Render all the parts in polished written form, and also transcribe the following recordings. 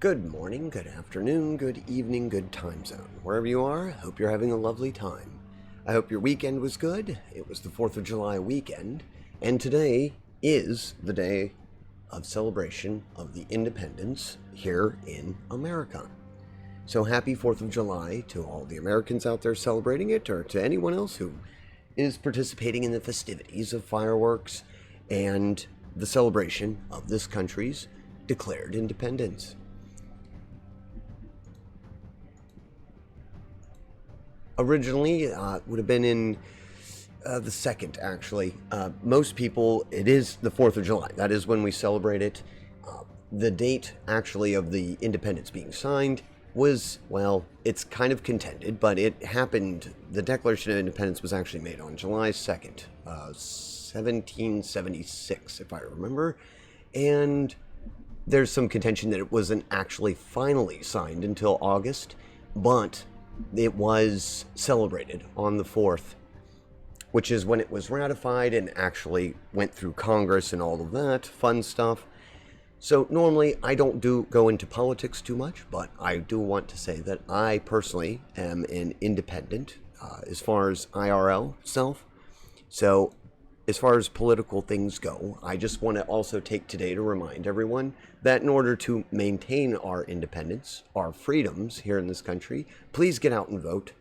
Good morning, good afternoon, good evening, good time zone. Wherever you are, I hope you're having a lovely time. I hope your weekend was good. It was the 4th of July weekend, and today is the day of celebration of the independence here in America. So happy 4th of July to all the Americans out there celebrating it, or to anyone else who is participating in the festivities of fireworks and the celebration of this country's declared independence. Originally, would have been in the 2nd, actually. Most people, it is the 4th of July. That is when we celebrate it. The date, actually, of the independence being signed was, well, it's kind of contended, but it happened, the Declaration of Independence was actually made on July 2nd, 1776, if I remember. And there's some contention that it wasn't actually finally signed until August, but it was celebrated on the 4th, which is when it was ratified and actually went through Congress and all of that fun stuff. So normally I don't go into politics too much, but I do want to say that I personally am an independent as far as IRL self. So as far as political things go, I just want to also take today to remind everyone that in order to maintain our independence, our freedoms here in this country, please get out and vote.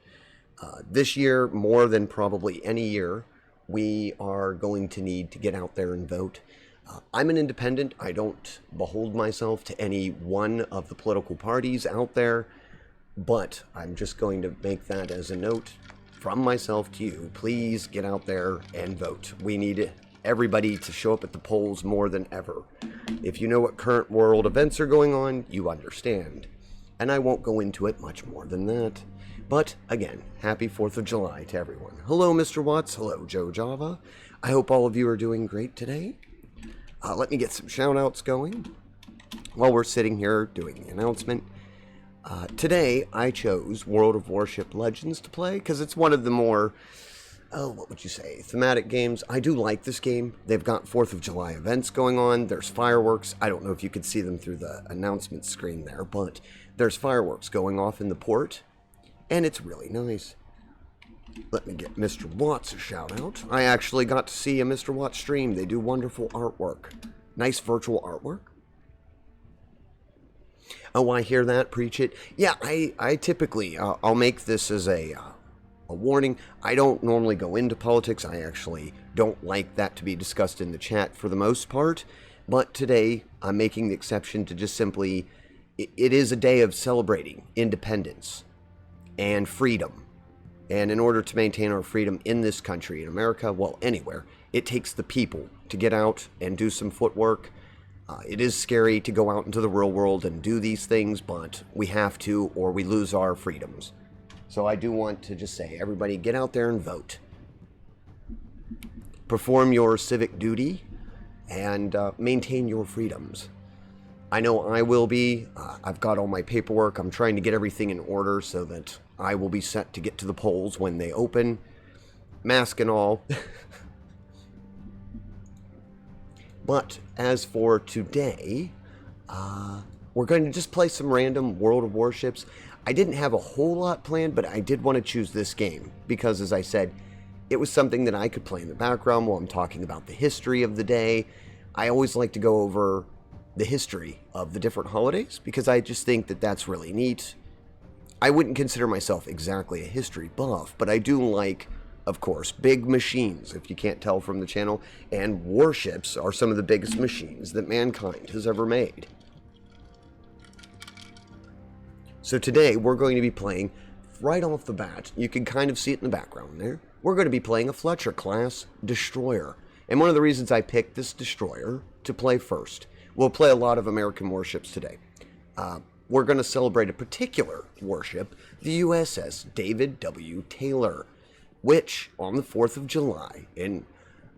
This year, more than probably any year, we are going to need to get out there and vote. I'm an independent. I don't behold myself to any one of the political parties out there, but I'm just going to make that as a note from myself to you. Please get out there and vote. We need everybody to show up at the polls more than ever. If you know what current world events are going on, you understand. And I won't go into it much more than that. But again, happy 4th of July to everyone. Hello, Mr. Watts. Hello, Joe Java. I hope all of you are doing great today. Let me get some shout outs going while we're sitting here doing the announcement. Today, I chose World of Warship Legends to play because it's one of the more, what would you say, thematic games. I do like this game. They've got 4th of July events going on. There's fireworks. I don't know if you could see them through the announcement screen there, but there's fireworks going off in the port, and it's really nice. Let me get Mr. Watts a shout out. I actually got to see a Mr. Watts stream. They do wonderful artwork. Nice virtual artwork. Oh, I hear that. Preach it. Yeah, I typically, I'll make this as a warning. I don't normally go into politics. I actually don't like that to be discussed in the chat for the most part. But today, I'm making the exception to just simply, it is a day of celebrating independence and freedom. And in order to maintain our freedom in this country, in America, well, anywhere, it takes the people to get out and do some footwork. It is scary to go out into the real world and do these things, but we have to or we lose our freedoms. So I do want to just say, everybody get out there and vote. Perform your civic duty and maintain your freedoms. I know I will be. I've got all my paperwork. I'm trying to get everything in order so that I will be set to get to the polls when they open. Mask and all. But as for today, we're going to just play some random World of Warships. I didn't have a whole lot planned, but I did want to choose this game because, as I said, it was something that I could play in the background while I'm talking about the history of the day. I always like to go over the history of the different holidays because I just think that that's really neat. I wouldn't consider myself exactly a history buff, but I do like, of course, big machines, if you can't tell from the channel, and warships are some of the biggest machines that mankind has ever made. So today, we're going to be playing, right off the bat, you can kind of see it in the background there, we're going to be playing a Fletcher-class destroyer. And one of the reasons I picked this destroyer to play first, we'll play a lot of American warships today. We're going to celebrate a particular warship, the USS David W. Taylor, which on the 4th of July, in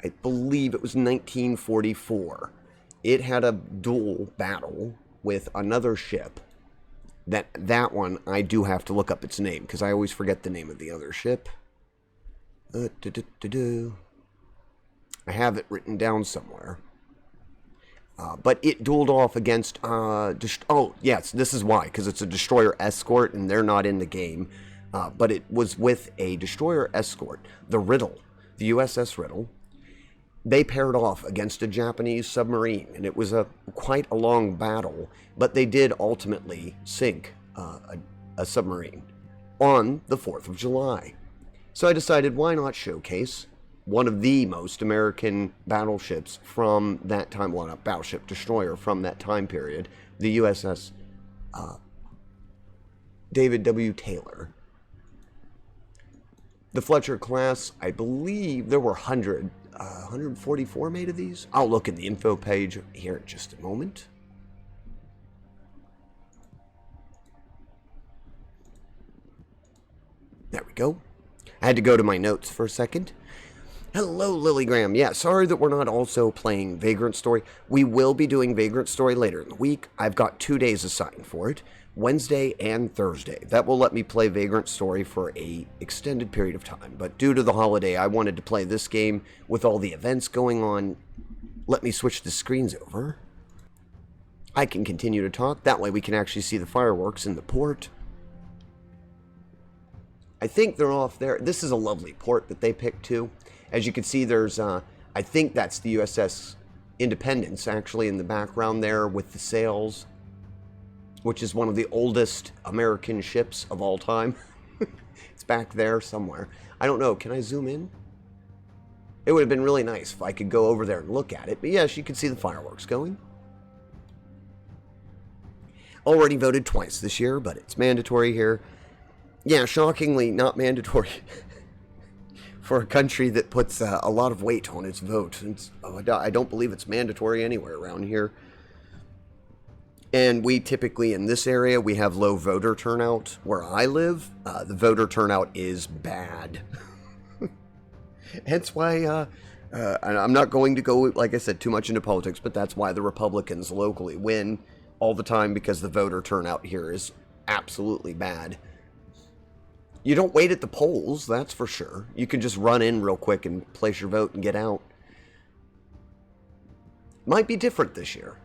I believe it was 1944, it had a dual battle with another ship. That one, I do have to look up its name, because I always forget the name of the other ship. I have it written down somewhere. But it dueled off against, oh, yes, this is why, because it's a destroyer escort, and they're not in the game. But it was with a destroyer escort, the Riddle, the USS Riddle. They paired off against a Japanese submarine, and it was quite a long battle, but they did ultimately sink a submarine on the 4th of July. So I decided, why not showcase one of the most American battleships from that time, well, not battleship, destroyer from that time period, the USS David W. Taylor. The Fletcher class, I believe there were 144 made of these. I'll look in the info page here in just a moment. There we go. I had to go to my notes for a second. Hello, Lilygram. Yeah, sorry that we're not also playing Vagrant Story. We will be doing Vagrant Story later in the week. I've got 2 days assigned for it, Wednesday and Thursday. That will let me play Vagrant Story for a extended period of time. But due to the holiday, I wanted to play this game with all the events going on. Let me switch the screens over. I can continue to talk. That way we can actually see the fireworks in the port. I think they're off there. This is a lovely port that they picked too. As you can see, there's, I think that's the USS Independence, actually, in the background there with the sails, which is one of the oldest American ships of all time. It's back there somewhere. I don't know. Can I zoom in? It would have been really nice if I could go over there and look at it. But yes, you can see the fireworks going. Already voted twice this year, but it's mandatory here. Yeah, shockingly not mandatory. For a country that puts a lot of weight on its vote. I don't believe it's mandatory anywhere around here. And we typically, in this area, we have low voter turnout. Where I live, the voter turnout is bad. Hence why, I'm not going to go, like I said, too much into politics, but that's why the Republicans locally win all the time, because the voter turnout here is absolutely bad. You don't wait at the polls, that's for sure. You can just run in real quick and place your vote and get out. Might be different this year.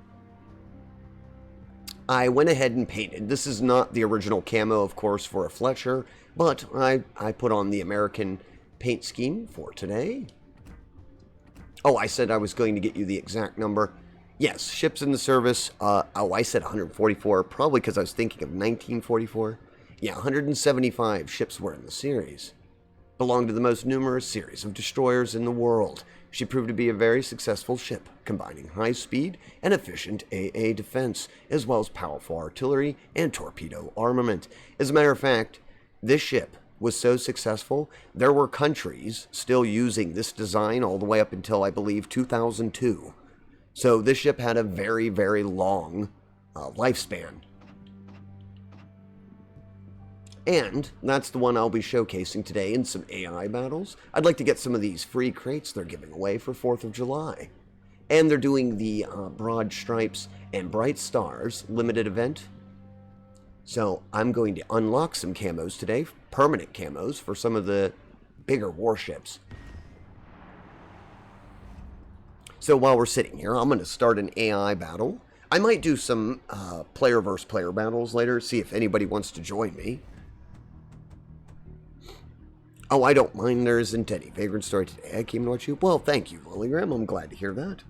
I went ahead and painted. This is not the original camo, of course, for a Fletcher, but I put on the American paint scheme for today. Oh, I said I was going to get you the exact number. Yes, ships in the service. Oh, I said 144, probably because I was thinking of 1944. Yeah, 175 ships were in the series. Belonged to the most numerous series of destroyers in the world. She proved to be a very successful ship, combining high speed and efficient AA defense, as well as powerful artillery and torpedo armament. As a matter of fact, this ship was so successful, there were countries still using this design all the way up until, I believe, 2002. So this ship had a very, very long lifespan. And that's the one I'll be showcasing today in some AI battles. I'd like to get some of these free crates they're giving away for 4th of July. And they're doing the Broad Stripes and Bright Stars limited event. So I'm going to unlock some camos today, permanent camos, for some of the bigger warships. So while we're sitting here, I'm going to start an AI battle. I might do some player versus player battles later, see if anybody wants to join me. Oh, I don't mind there isn't any Vagrant Story today. I came to watch you. Well, thank you, Lilygram. I'm glad to hear that.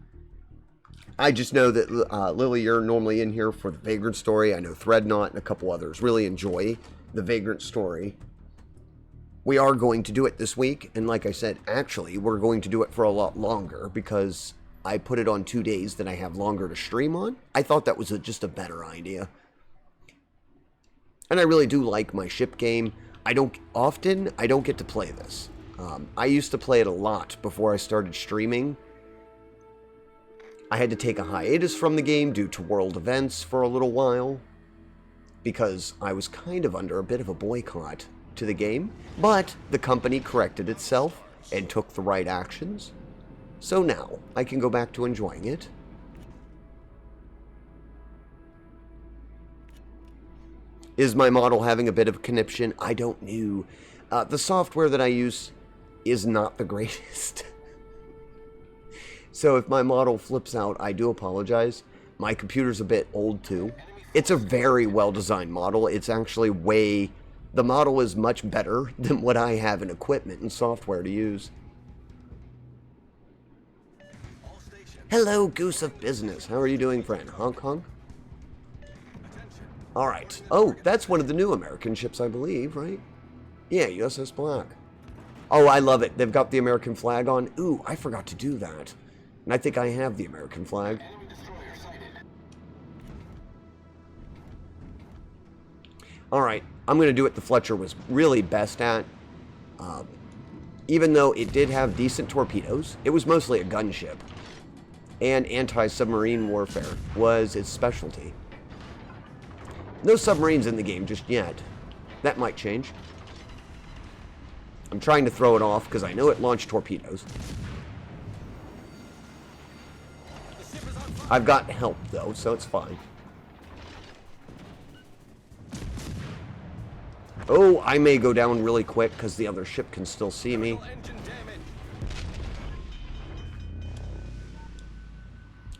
I just know that, Lily, you're normally in here for the Vagrant Story. I know Threadnought and a couple others really enjoy the Vagrant Story. We are going to do it this week, and like I said, actually, we're going to do it for a lot longer, because I put it on 2 days that I have longer to stream on. I thought that was just a better idea. And I really do like my ship game. I don't get to play this. I used to play it a lot before I started streaming. I had to take a hiatus from the game due to world events for a little while, because I was kind of under a bit of a boycott to the game, but the company corrected itself and took the right actions. So now I can go back to enjoying it. Is my model having a bit of a conniption? I don't know. The software that I use is not the greatest. So if my model flips out, I do apologize. My computer's a bit old too. It's a very well-designed model. It's actually the model is much better than what I have in equipment and software to use. Hello, Goose of Business. How are you doing, friend? Honk, honk. All right. Oh, that's one of the new American ships, I believe, right? Yeah, USS Black. Oh, I love it. They've got the American flag on. Ooh, I forgot to do that. And I think I have the American flag. All right. I'm going to do what the Fletcher was really best at. Even though it did have decent torpedoes, it was mostly a gunship. And anti-submarine warfare was its specialty. No submarines in the game just yet. That might change. I'm trying to throw it off because I know it launched torpedoes. I've got help though, so it's fine. Oh, I may go down really quick because the other ship can still see me.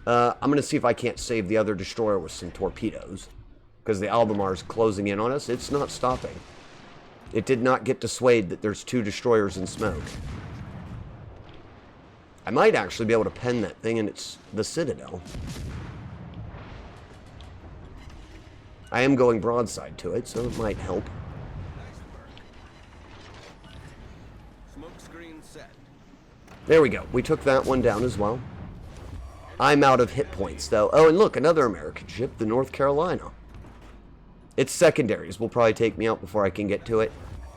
I'm going to see if I can't save the other destroyer with some torpedoes. Because the Albemar's closing in on us. It's not stopping. It did not get dissuaded that there's 2 destroyers in smoke. I might actually be able to pen that thing, and it's the Citadel. I am going broadside to it, so it might help. There we go. We took that one down as well. I'm out of hit points, though. Oh, and look, another American ship, the North Carolina. Its secondaries will probably take me out before I can get to it.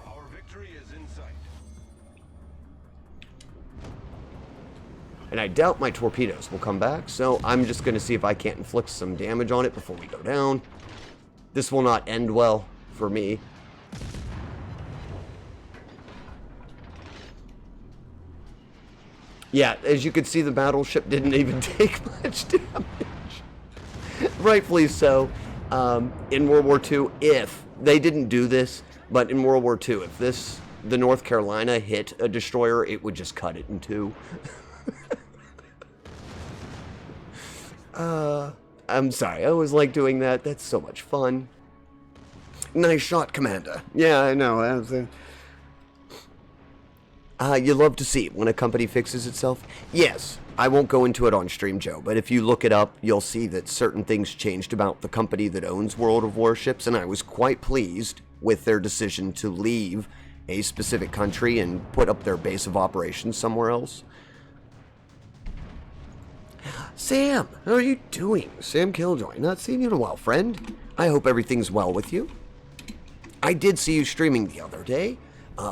Our victory is in sight. And I doubt my torpedoes will come back, so I'm just going to see if I can't inflict some damage on it before we go down. This will not end well for me. Yeah, as you can see, the battleship didn't even take much damage. Rightfully so. In World War II, if they didn't do this, but in World War II, if the North Carolina hit a destroyer, it would just cut it in 2. I'm sorry, I always like doing that. That's so much fun. Nice shot, Commander. Yeah, I know. You love to see it when a company fixes itself? Yes. I won't go into it on stream, Joe, but if you look it up, you'll see that certain things changed about the company that owns World of Warships, and I was quite pleased with their decision to leave a specific country and put up their base of operations somewhere else. Sam, how are you doing? Sam Killjoy, not seen you in a while, friend. I hope everything's well with you. I did see you streaming the other day.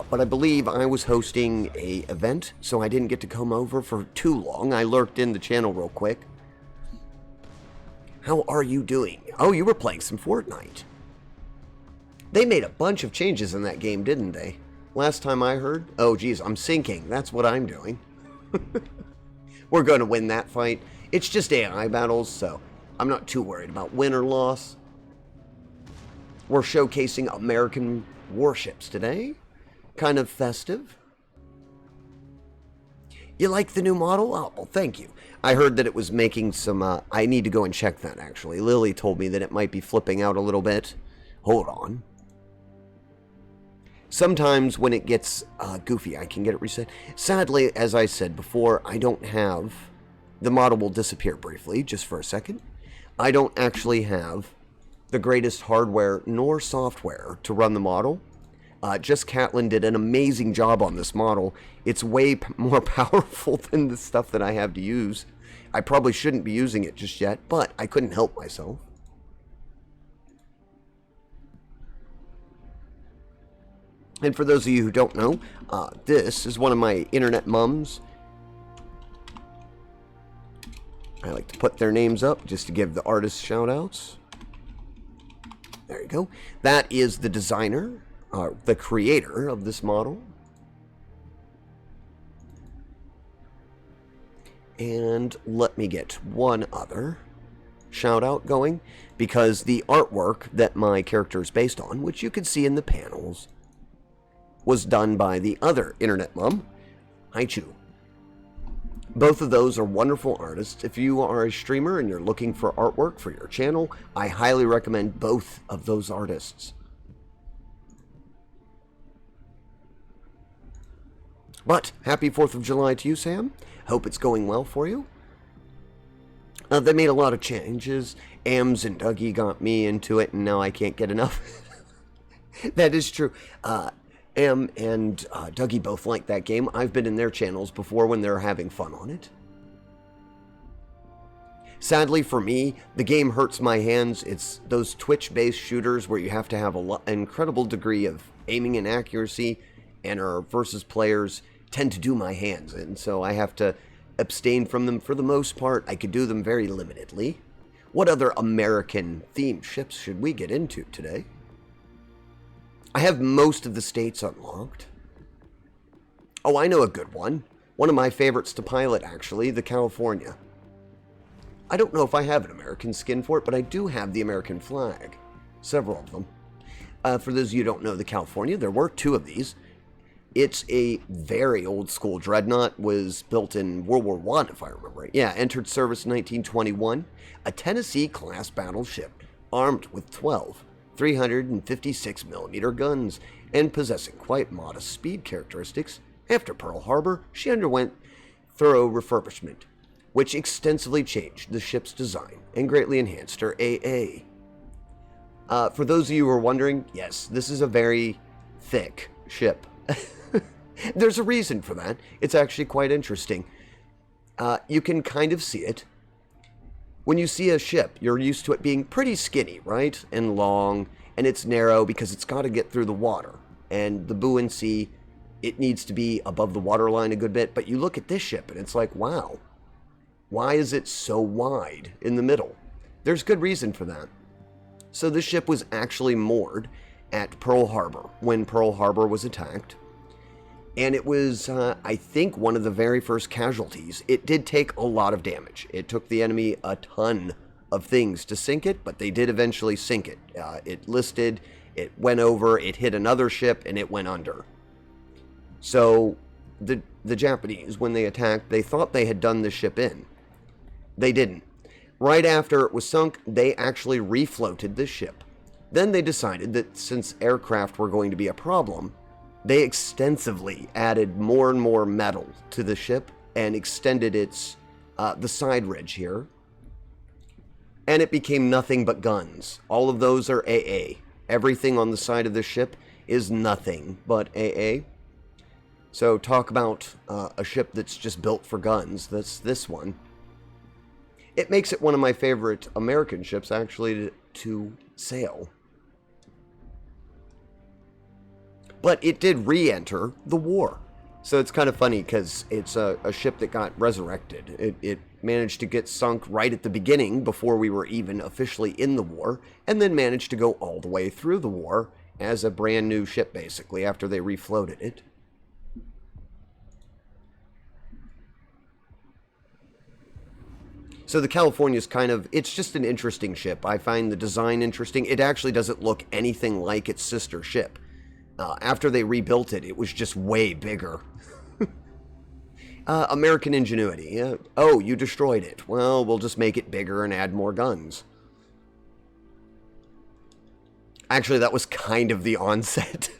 But I believe I was hosting a event, so I didn't get to come over for too long. I lurked in the channel real quick. How are you doing? Oh, you were playing some Fortnite. They made a bunch of changes in that game, didn't they? Last time I heard. Oh, geez, I'm sinking. That's what I'm doing. We're going to win that fight. It's just AI battles, so I'm not too worried about win or loss. We're showcasing American warships today. Kind of festive. You like the new model? Oh, well, thank you. I heard that it was making some, I need to go and check that, actually. Lily told me that it might be flipping out a little bit. Hold on. Sometimes when it gets goofy, I can get it reset. Sadly, as I said before, I don't have, the model will disappear briefly, just for a second. I don't actually have the greatest hardware nor software to run the model. Just Catlin did an amazing job on this model. It's way more powerful than the stuff that I have to use. I probably shouldn't be using it just yet, but I couldn't help myself. And for those of you who don't know, this is one of my internet mums. I like to put their names up just to give the artists shout-outs. There you go. That is the designer. The creator of this model. And let me get one other shout out going, because the artwork that my character is based on, which you can see in the panels, was done by the other internet mom, Haichu. Both of those are wonderful artists. If you are a streamer and you're looking for artwork for your channel, I highly recommend both of those artists. But happy 4th of July to you, Sam. Hope it's going well for you. They made a lot of changes. Ams and Dougie got me into it, and now I can't get enough. That is true. Am and Dougie both like that game. I've been in their channels before when they're having fun on it. Sadly for me, the game hurts my hands. It's those Twitch-based shooters where you have to have an incredible degree of aiming and accuracy, and our versus players tend to do my hands, and so I have to abstain from them for the most part. I could do them very limitedly. What other American-themed ships should we get into today? I have most of the states unlocked. Oh, I know a good one. One of my favorites to pilot, actually, the California. I don't know if I have an American skin for it, but I do have the American flag. Several of them. For those of you who don't know the California, there were 2 of these. It's a very old school dreadnought, was built in World War I, if I remember right. Yeah, entered service in 1921. A Tennessee-class battleship, armed with 12 356mm guns, and possessing quite modest speed characteristics. After Pearl Harbor, she underwent thorough refurbishment, which extensively changed the ship's design and greatly enhanced her AA. For those of you who are wondering, yes, this is a very thick ship. There's a reason for that. It's actually quite interesting. You can kind of see it. When you see a ship, you're used to it being pretty skinny, right? And long, and it's narrow because it's got to get through the water. And the buoyancy, it needs to be above the waterline a good bit. But you look at this ship, and it's like, wow, why is it so wide in the middle? There's good reason for that. So this ship was actually moored at Pearl Harbor when Pearl Harbor was attacked. And it was, I think, one of the very first casualties. It did take a lot of damage. It took the enemy a ton of things to sink it, but they did eventually sink it. It listed, it went over, it hit another ship, and it went under. So the Japanese, when they attacked, they thought they had done the ship in. They didn't. Right after it was sunk, they actually refloated the ship. Then they decided that since aircraft were going to be a problem, they extensively added more and more metal to the ship and extended its the side ridge here. And it became nothing but guns. All of those are AA. Everything on the side of the ship is nothing but AA. So talk about a ship that's just built for guns. That's this one. It makes it one of my favorite American ships, actually, to sail. But it did re-enter the war. So it's kind of funny because it's a ship that got resurrected. It managed to get sunk right at the beginning before we were even officially in the war, and then managed to go all the way through the war as a brand new ship, basically, after they refloated it. So the California is kind of, it's just an interesting ship. I find the design interesting. It actually doesn't look anything like its sister ship. After they rebuilt it, it was just way bigger. American ingenuity. Yeah. Oh, you destroyed it. Well, we'll just make it bigger and add more guns. Actually, that was kind of the onset.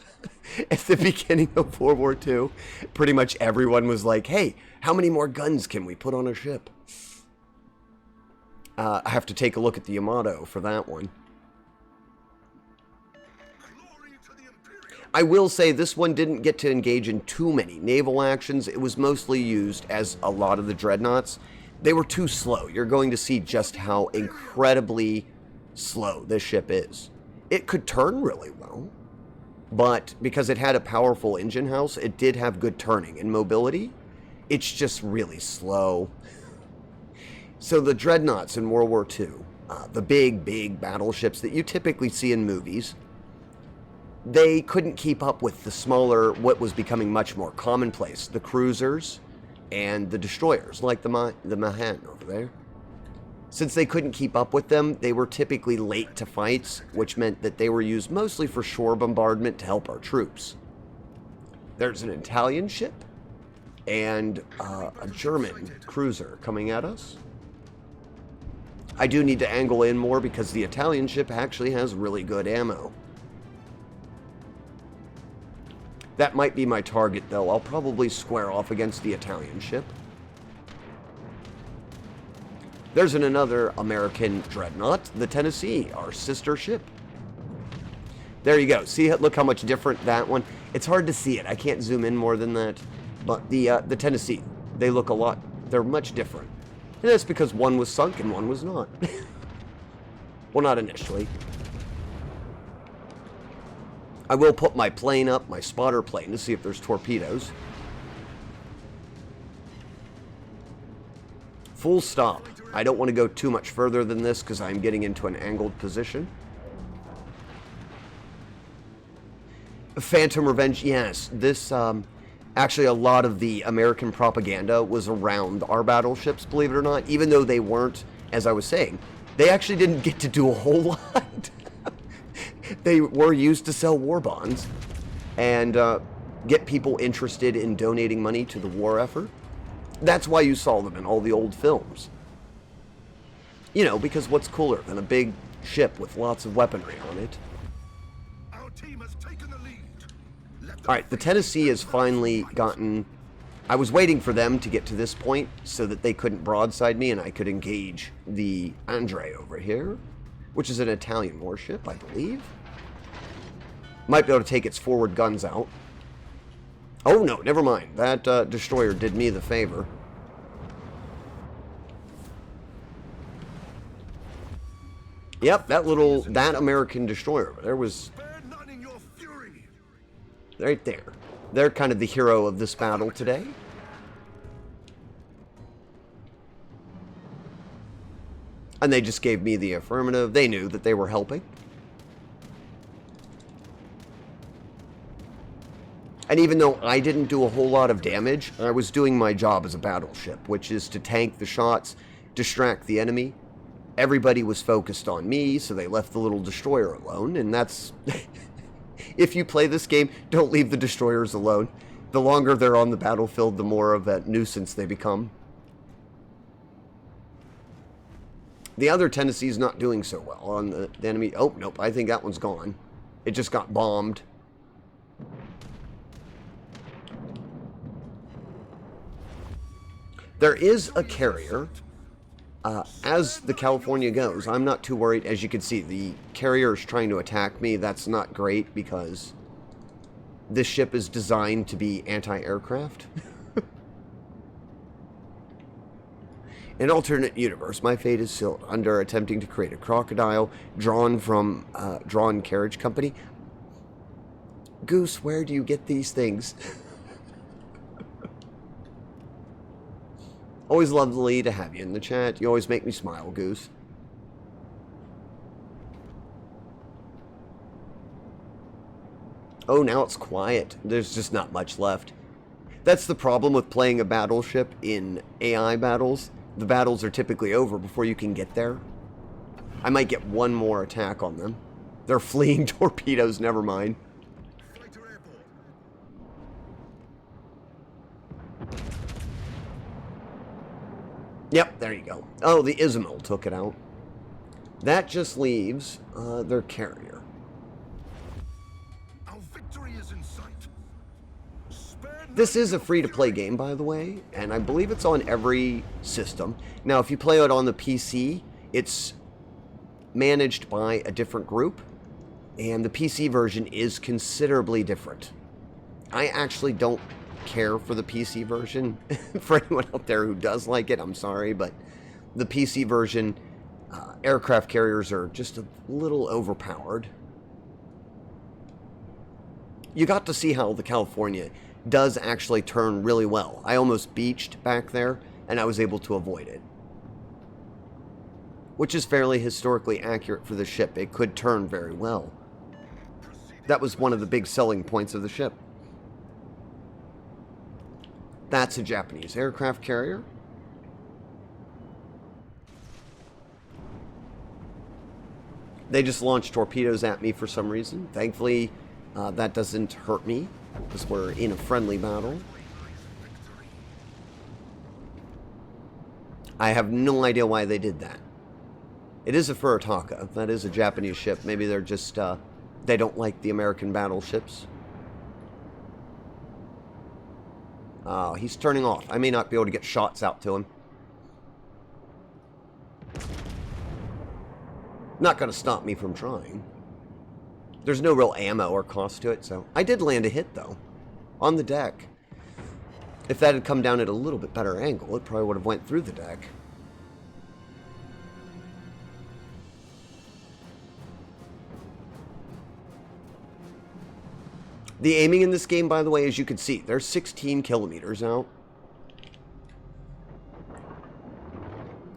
At the beginning of World War II, pretty much everyone was like, hey, how many more guns can we put on a ship? I have to take a look at the Yamato for that one. I will say this one didn't get to engage in too many naval actions. It was mostly used as a lot of the dreadnoughts. They were too slow. You're going to see just how incredibly slow this ship is. It could turn really well, but because it had a powerful engine house, it did have good turning and mobility. It's just really slow. So the dreadnoughts in World War II, the big battleships that you typically see in movies, they couldn't keep up with the smaller, what was becoming much more commonplace, the cruisers and the destroyers, like the Mahan over there. Since they couldn't keep up with them, they were typically late to fights, which meant that they were used mostly for shore bombardment to help our troops. There's an Italian ship, and a German cruiser coming at us. I do need to angle in more because the Italian ship actually has really good ammo. That might be my target, though. I'll probably square off against the Italian ship. There's another American dreadnought, the Tennessee, our sister ship. There you go. See, look how much different that one. It's hard to see it. I can't zoom in more than that. But the Tennessee, they look a lot. They're much different. And that's because one was sunk and one was not. Well, not initially. I will put my plane up, my spotter plane, to see if there's torpedoes. Full stop. I don't want to go too much further than this because I'm getting into an angled position. Phantom Revenge, yes. This, actually, a lot of the American propaganda was around our battleships, believe it or not. Even though they weren't, as I was saying, they actually didn't get to do a whole lot. They were used to sell war bonds and get people interested in donating money to the war effort. That's why you saw them in all the old films. You know, because what's cooler than a big ship with lots of weaponry on it? Our team has taken the lead. Alright, the Tennessee has finally gotten... I was waiting for them to get to this point so that they couldn't broadside me and I could engage the Andre over here, which is an Italian warship, I believe. Might be able to take its forward guns out. Oh no, never mind. That destroyer did me the favor. Yep, that American destroyer there was right there. They're kind of the hero of this battle today. And they just gave me the affirmative. They knew that they were helping. And even though I didn't do a whole lot of damage, I was doing my job as a battleship, which is to tank the shots, distract the enemy. Everybody was focused on me, so they left the little destroyer alone, and that's... If you play this game, don't leave the destroyers alone. The longer they're on the battlefield, the more of a nuisance they become. The other Tennessee's not doing so well on the enemy. Oh, nope, I think that one's gone. It just got bombed. There is a carrier. As the California goes, I'm not too worried. As you can see, the carrier is trying to attack me. That's not great because this ship is designed to be anti-aircraft. In an alternate universe, my fate is sealed under attempting to create a crocodile drawn from Drawn Carriage Company. Goose, where do you get these things? Always lovely to have you in the chat. You always make me smile, Goose. Oh, now it's quiet. There's just not much left. That's the problem with playing a battleship in AI battles. The battles are typically over before you can get there. I might get one more attack on them. They're fleeing torpedoes, never mind. Yep, there you go. Oh, the Ismail took it out. That just leaves their carrier. Our victory is in sight. This is a free-to-play game, by the way, and I believe it's on every system. Now, if you play it on the PC, it's managed by a different group, and the PC version is considerably different. I actually don't care for the PC version. For anyone out there who does like it, I'm sorry, but the PC version, aircraft carriers are just a little overpowered. You got to see how the California does actually turn really well. I almost beached back there, and I was able to avoid it. Which is fairly historically accurate for the ship. It could turn very well. That was one of the big selling points of the ship. That's a Japanese aircraft carrier. They just launched torpedoes at me for some reason. Thankfully, that doesn't hurt me, because we're in a friendly battle. I have no idea why they did that. It is a Furitaka. That is a Japanese ship. Maybe they're just, they don't like the American battleships. Oh, he's turning off. I may not be able to get shots out to him. Not going to stop me from trying. There's no real ammo or cost to it, so... I did land a hit, though. On the deck. If that had come down at a little bit better angle, it probably would have went through the deck. The aiming in this game, by the way, as you can see, they're 16 kilometers out.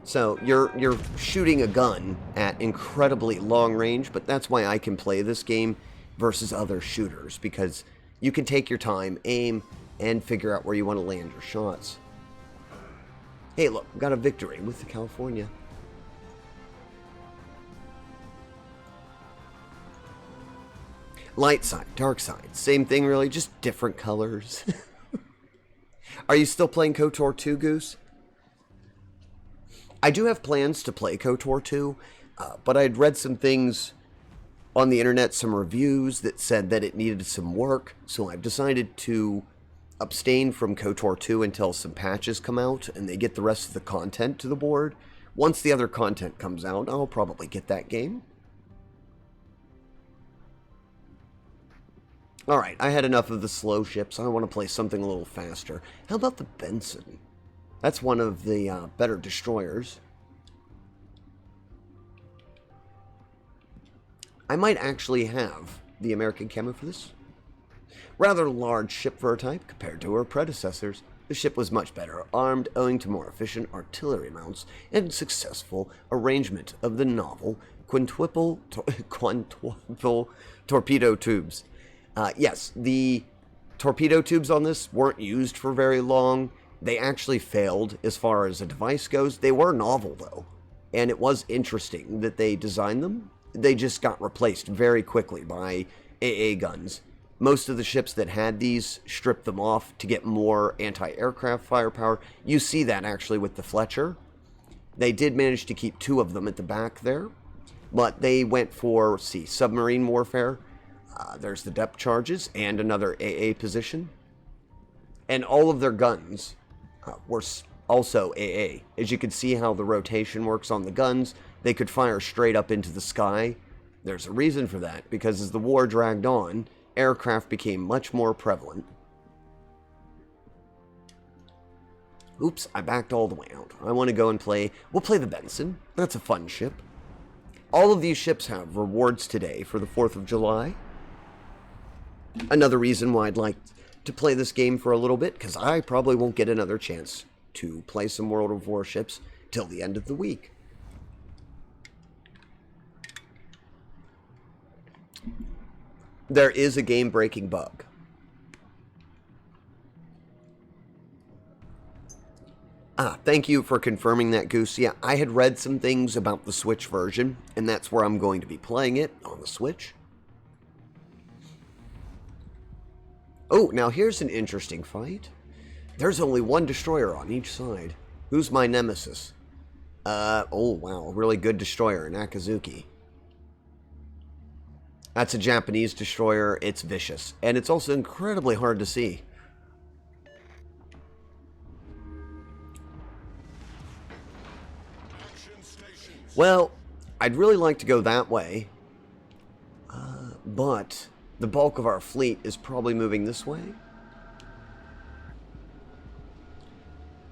So you're shooting a gun at incredibly long range, but that's why I can play this game versus other shooters, because you can take your time, aim, and figure out where you want to land your shots. Hey, look, we got a victory with the California. Light side, dark side, same thing really, just different colors. Are you still playing KOTOR 2, Goose? I do have plans to play KOTOR 2, but I'd read some things on the internet, some reviews that said that it needed some work, so I've decided to abstain from KOTOR 2 until some patches come out and they get the rest of the content to the board. Once the other content comes out, I'll probably get that game. Alright, I had enough of the slow ships. I want to play something a little faster. How about the Benson? That's one of the better destroyers. I might actually have the American camo for this. Rather large ship for her type compared to her predecessors. The ship was much better armed owing to more efficient artillery mounts and successful arrangement of the novel quintuple torpedo tubes. Yes, the torpedo tubes on this weren't used for very long. They actually failed as far as a device goes. They were novel, though, and it was interesting that they designed them. They just got replaced very quickly by AA guns. Most of the ships that had these stripped them off to get more anti-aircraft firepower. You see that actually with the Fletcher. They did manage to keep 2 of them at the back there, but they went for, see, submarine warfare. There's the depth charges and another AA position. And all of their guns were also AA. As you can see how the rotation works on the guns, they could fire straight up into the sky. There's a reason for that, because as the war dragged on, aircraft became much more prevalent. Oops, I backed all the way out. I want to go and play... We'll play the Benson. That's a fun ship. All of these ships have rewards today for the 4th of July. Another reason why I'd like to play this game for a little bit, because I probably won't get another chance to play some World of Warships till the end of the week. There is a game-breaking bug. Thank you for confirming that, Goose. Yeah, I had read some things about the Switch version, and that's where I'm going to be playing it, on the Switch. Oh, now here's an interesting fight. There's only 1 destroyer on each side. Who's my nemesis? Oh, wow, really good destroyer, an Akazuki. That's a Japanese destroyer. It's vicious, and it's also incredibly hard to see. Well, I'd really like to go that way, but the bulk of our fleet is probably moving this way.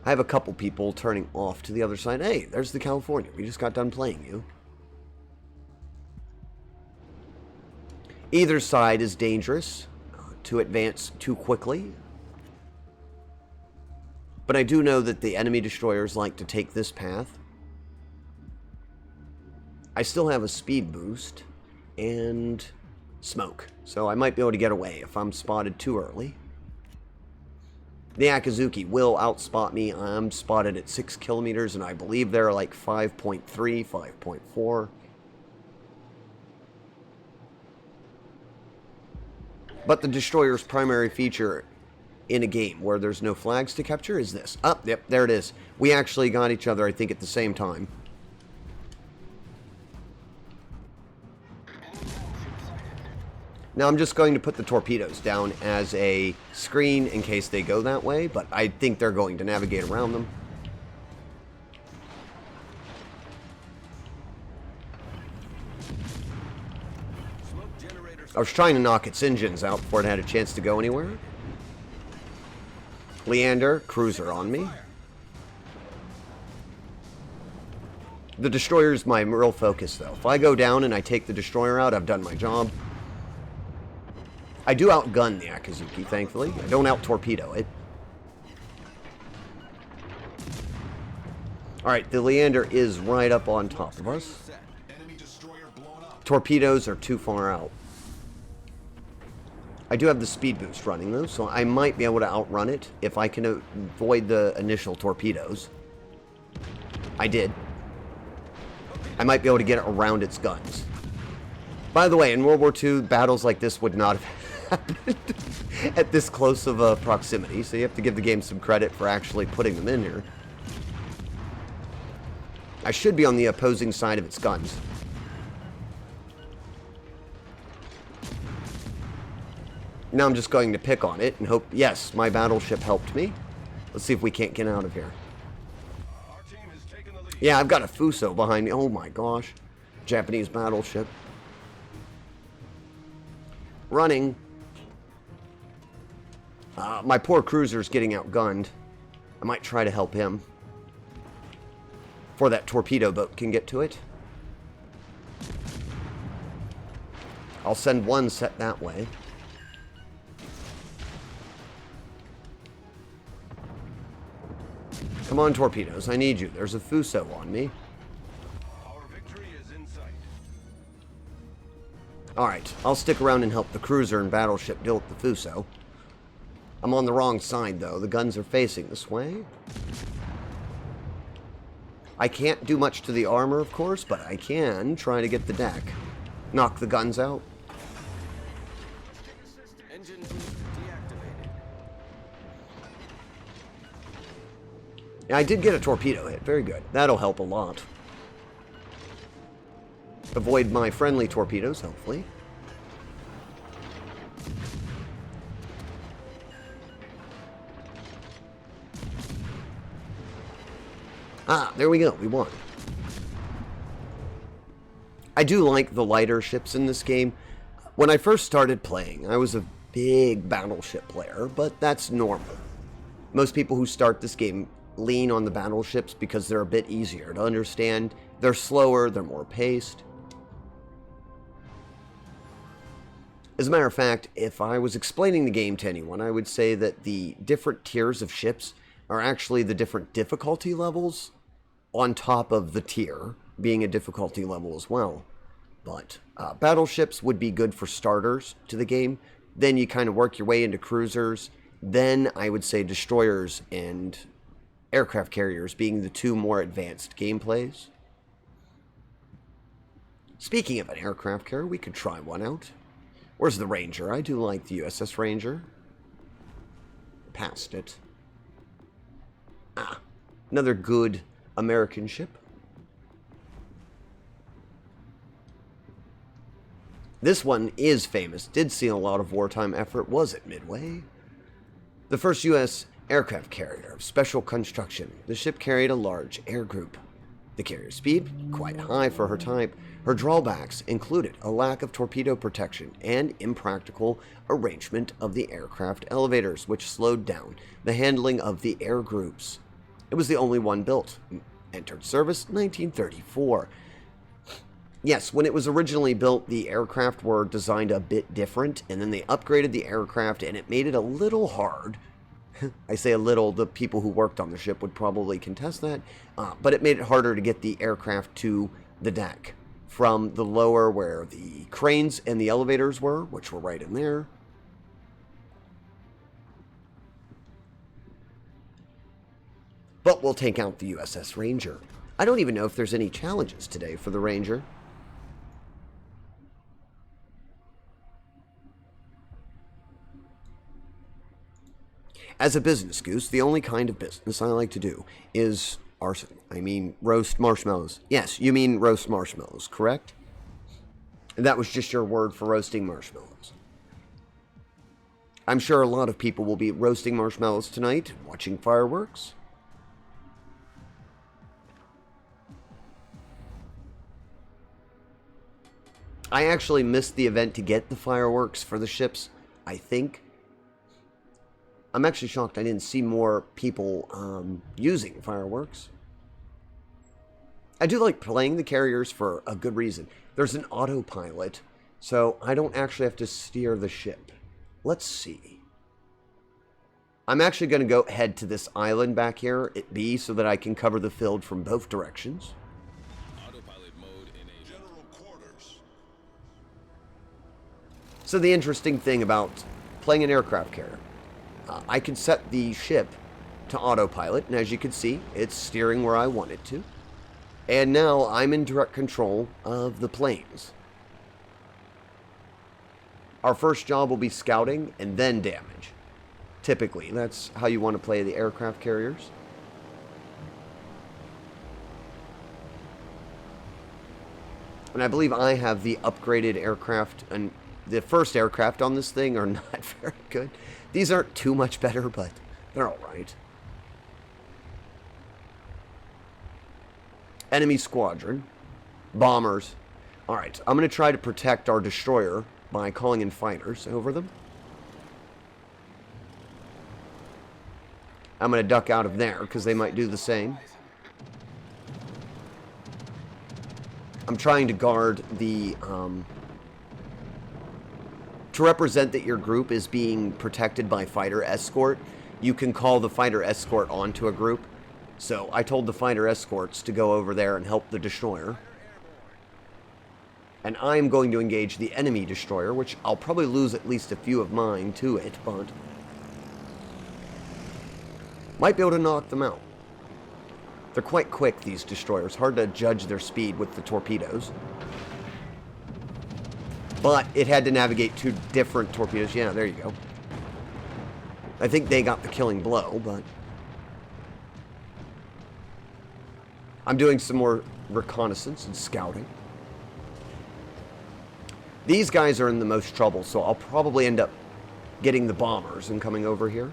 I have a couple people turning off to the other side. Hey, there's the California. We just got done playing you. Either side is dangerous to advance too quickly. But I do know that the enemy destroyers like to take this path. I still have a speed boost and smoke, so I might be able to get away if I'm spotted too early. The Akazuki will outspot me. I'm spotted at 6 kilometers, and I believe they're like 5.3, 5.4. But the destroyer's primary feature in a game where there's no flags to capture is this. Oh, yep, there it is. We actually got each other, I think, at the same time. Now I'm just going to put the torpedoes down as a screen in case they go that way, but I think they're going to navigate around them. I was trying to knock its engines out before it had a chance to go anywhere. Leander, cruiser on me. The destroyer's my real focus, though. If I go down and I take the destroyer out, I've done my job. I do outgun the Akazuki, thankfully. I don't out-torpedo it. Alright, the Leander is right up on top of us. Torpedoes are too far out. I do have the speed boost running, though, so I might be able to outrun it if I can avoid the initial torpedoes. I did. I might be able to get it around its guns. By the way, in World War II, battles like this would not have happened at this close of a proximity, so you have to give the game some credit for actually putting them in here. I should be on the opposing side of its guns. Now I'm just going to pick on it and hope, yes, my battleship helped me. Let's see if we can't get out of here. Yeah, I've got a Fuso behind me. Oh my gosh. Japanese battleship. Running. My poor cruiser's getting outgunned. I might try to help him. Before that torpedo boat can get to it. I'll send one set that way. Come on, torpedoes. I need you. There's a Fuso on me. Our victory is in sight. Alright, I'll stick around and help the cruiser and battleship deal with the Fuso. I'm on the wrong side, though. The guns are facing this way. I can't do much to the armor, of course, but I can try to get the deck. Knock the guns out. Engine deactivated. Yeah, I did get a torpedo hit. Very good. That'll help a lot. Avoid my friendly torpedoes, hopefully. Ah, there we go. We won. I do like the lighter ships in this game. When I first started playing, I was a big battleship player, but that's normal. Most people who start this game lean on the battleships because they're a bit easier to understand. They're slower, they're more paced. As a matter of fact, if I was explaining the game to anyone, I would say that the different tiers of ships are actually the different difficulty levels on top of the tier being a difficulty level as well. But battleships would be good for starters to the game. Then you kind of work your way into cruisers. Then I would say destroyers and aircraft carriers being the two more advanced gameplays. Speaking of an aircraft carrier, we could try one out. Where's the Ranger? I do like the USS Ranger. Passed it. Ah, another good American ship. This one is famous, did see a lot of wartime effort, was at Midway. The first U.S. aircraft carrier of special construction, the ship carried a large air group. The carrier's speed, quite high for her type. Her drawbacks included a lack of torpedo protection and impractical arrangement of the aircraft elevators, which slowed down the handling of the air groups. It was the only one built. Entered service 1934. Yes, when it was originally built, the aircraft were designed a bit different, and then they upgraded the aircraft, and it made it a little hard. I say a little, the people who worked on the ship would probably contest that, but it made it harder to get the aircraft to the deck from the lower where the cranes and the elevators were, which were right in there. But we'll take out the USS Ranger. I don't even know if there's any challenges today for the Ranger. As a business goose, the only kind of business I like to do is arson. I mean, roast marshmallows. Yes, you mean roast marshmallows, correct? That was just your word for roasting marshmallows. I'm sure a lot of people will be roasting marshmallows tonight, watching fireworks. I actually missed the event to get the fireworks for the ships, I think. I'm actually shocked I didn't see more people using fireworks. I do like playing the carriers for a good reason. There's an autopilot, so I don't actually have to steer the ship. Let's see. I'm actually going to go head to this island back here at B so that I can cover the field from both directions. Autopilot mode enabled. General quarters. So the interesting thing about playing an aircraft carrier, I can set the ship to autopilot, and as you can see, it's steering where I want it to. And now I'm in direct control of the planes. Our first job will be scouting and then damage. Typically, that's how you want to play the aircraft carriers. And I believe I have the upgraded aircraft, and the first aircraft on this thing are not very good. These aren't too much better, but they're alright. Enemy squadron. Bombers. Alright, I'm going to try to protect our destroyer by calling in fighters over them. I'm going to duck out of there because they might do the same. I'm trying to guard the... to represent that your group is being protected by fighter escort, you can call the fighter escort onto a group. So I told the fighter escorts to go over there and help the destroyer. And I'm going to engage the enemy destroyer, which I'll probably lose at least a few of mine to it, but might be able to knock them out. They're quite quick, these destroyers. Hard to judge their speed with the torpedoes. But it had to navigate two different torpedoes. Yeah, there you go. I think they got the killing blow, but I'm doing some more reconnaissance and scouting. These guys are in the most trouble, so I'll probably end up getting the bombers and coming over here.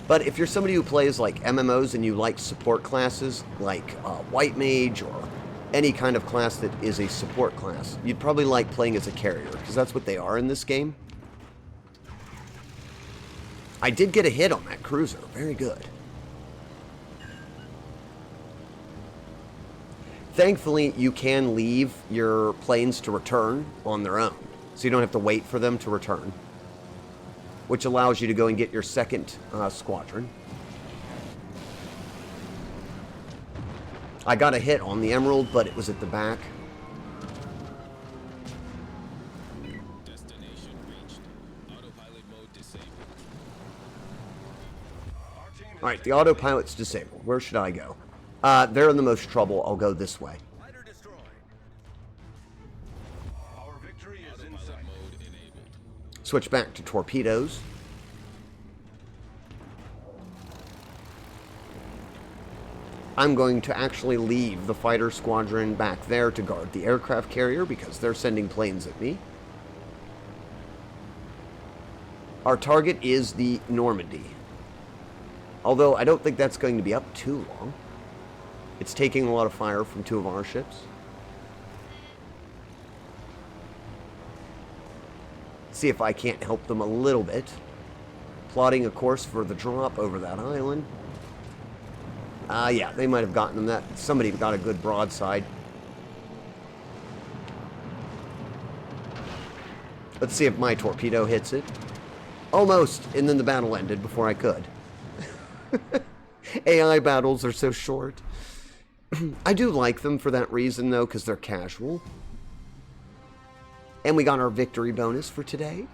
But if you're somebody who plays like MMOs and you like support classes, like White Mage or any kind of class that is a support class, you'd probably like playing as a carrier, because that's what they are in this game. I did get a hit on that cruiser. Very good. Thankfully, you can leave your planes to return on their own, so you don't have to wait for them to return, which allows you to go and get your second squadron. I got a hit on the Emerald, but it was at the back. Destination reached. Autopilot mode disabled. Alright, the autopilot's disabled. Where should I go? They're in the most trouble. I'll go this way. Fighter destroyed. Our victory is in Autopilot sight. mode enabled. Switch back to torpedoes. I'm going to actually leave the fighter squadron back there to guard the aircraft carrier because they're sending planes at me. Our target is the Normandy. Although I don't think that's going to be up too long. It's taking a lot of fire from two of our ships. See if I can't help them a little bit. Plotting a course for the drop over that island. Yeah, they might have gotten them that. Somebody got a good broadside. Let's see if my torpedo hits it. Almost, and then the battle ended before I could. AI battles are so short. I do like them for that reason, though, because they're casual. And we got our victory bonus for today.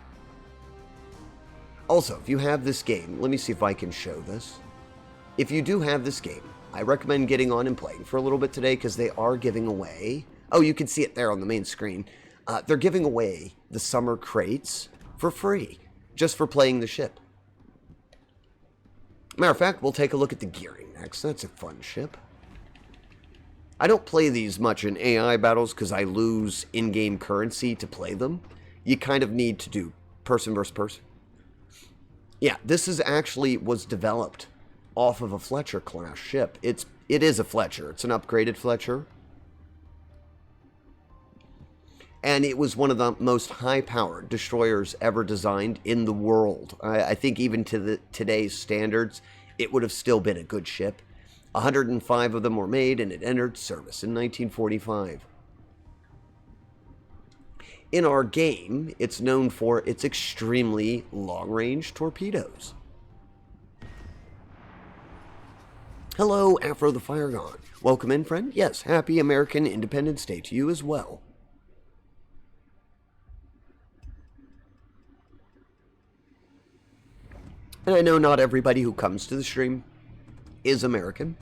Also, if you have this game, let me see if I can show this. If you do have this game, I recommend getting on and playing for a little bit today because they are giving away... Oh, you can see it there on the main screen. They're giving away the summer crates for free. just for playing the ship. Matter of fact, we'll take a look at the gearing next. That's a fun ship. I don't play these much in AI battles because I lose in-game currency to play them. You kind of need to do person versus person. Yeah, this was developed off of a Fletcher class ship. It is a Fletcher. It's an upgraded Fletcher. And it was one of the most high-powered destroyers ever designed in the world. I think even to today's standards, it would have still been a good ship. 105 of them were made, and it entered service in 1945. In our game, it's known for its extremely long-range torpedoes. Hello, Afro the Fire God. Welcome in, friend. Yes, happy American Independence Day to you as well. And I know not everybody who comes to the stream is American.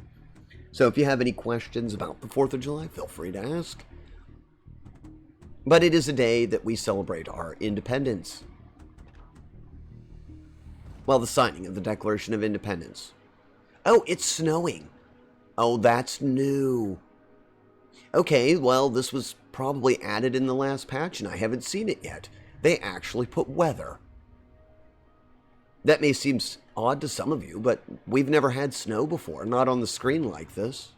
So if you have any questions about the 4th of July, feel free to ask. But it is a day that we celebrate our independence. Well, the signing of the Declaration of Independence. Oh, it's snowing. Oh, that's new. Okay, well, this was probably added in the last patch, and I haven't seen it yet. They actually put weather. That may seem odd to some of you, but we've never had snow before, not on the screen like this.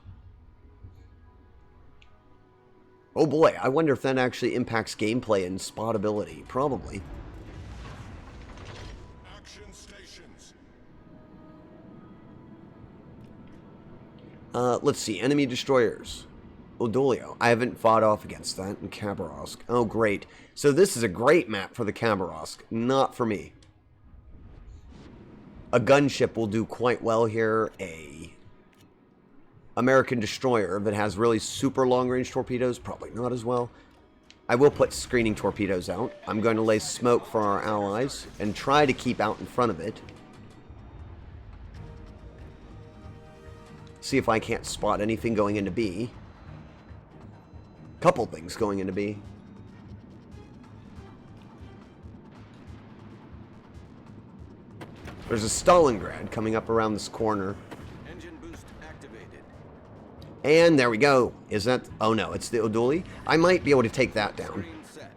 Oh boy, I wonder if that actually impacts gameplay and spotability. Probably. Action stations. Let's see. Enemy destroyers. Odolio. I haven't fought off against that in Khabarovsk. Oh, great. So this is a great map for the Khabarovsk. Not for me. A gunship will do quite well here. A American destroyer that has really super long-range torpedoes, probably not as well. I will put screening torpedoes out. I'm going to lay smoke for our allies and try to keep out in front of it. See if I can't spot anything going into B. Couple things going into B. There's a Stalingrad coming up around this corner. Engine boost activated. And there we go. Is that... Oh no, it's the Oduli. I might be able to take that down. Screen set.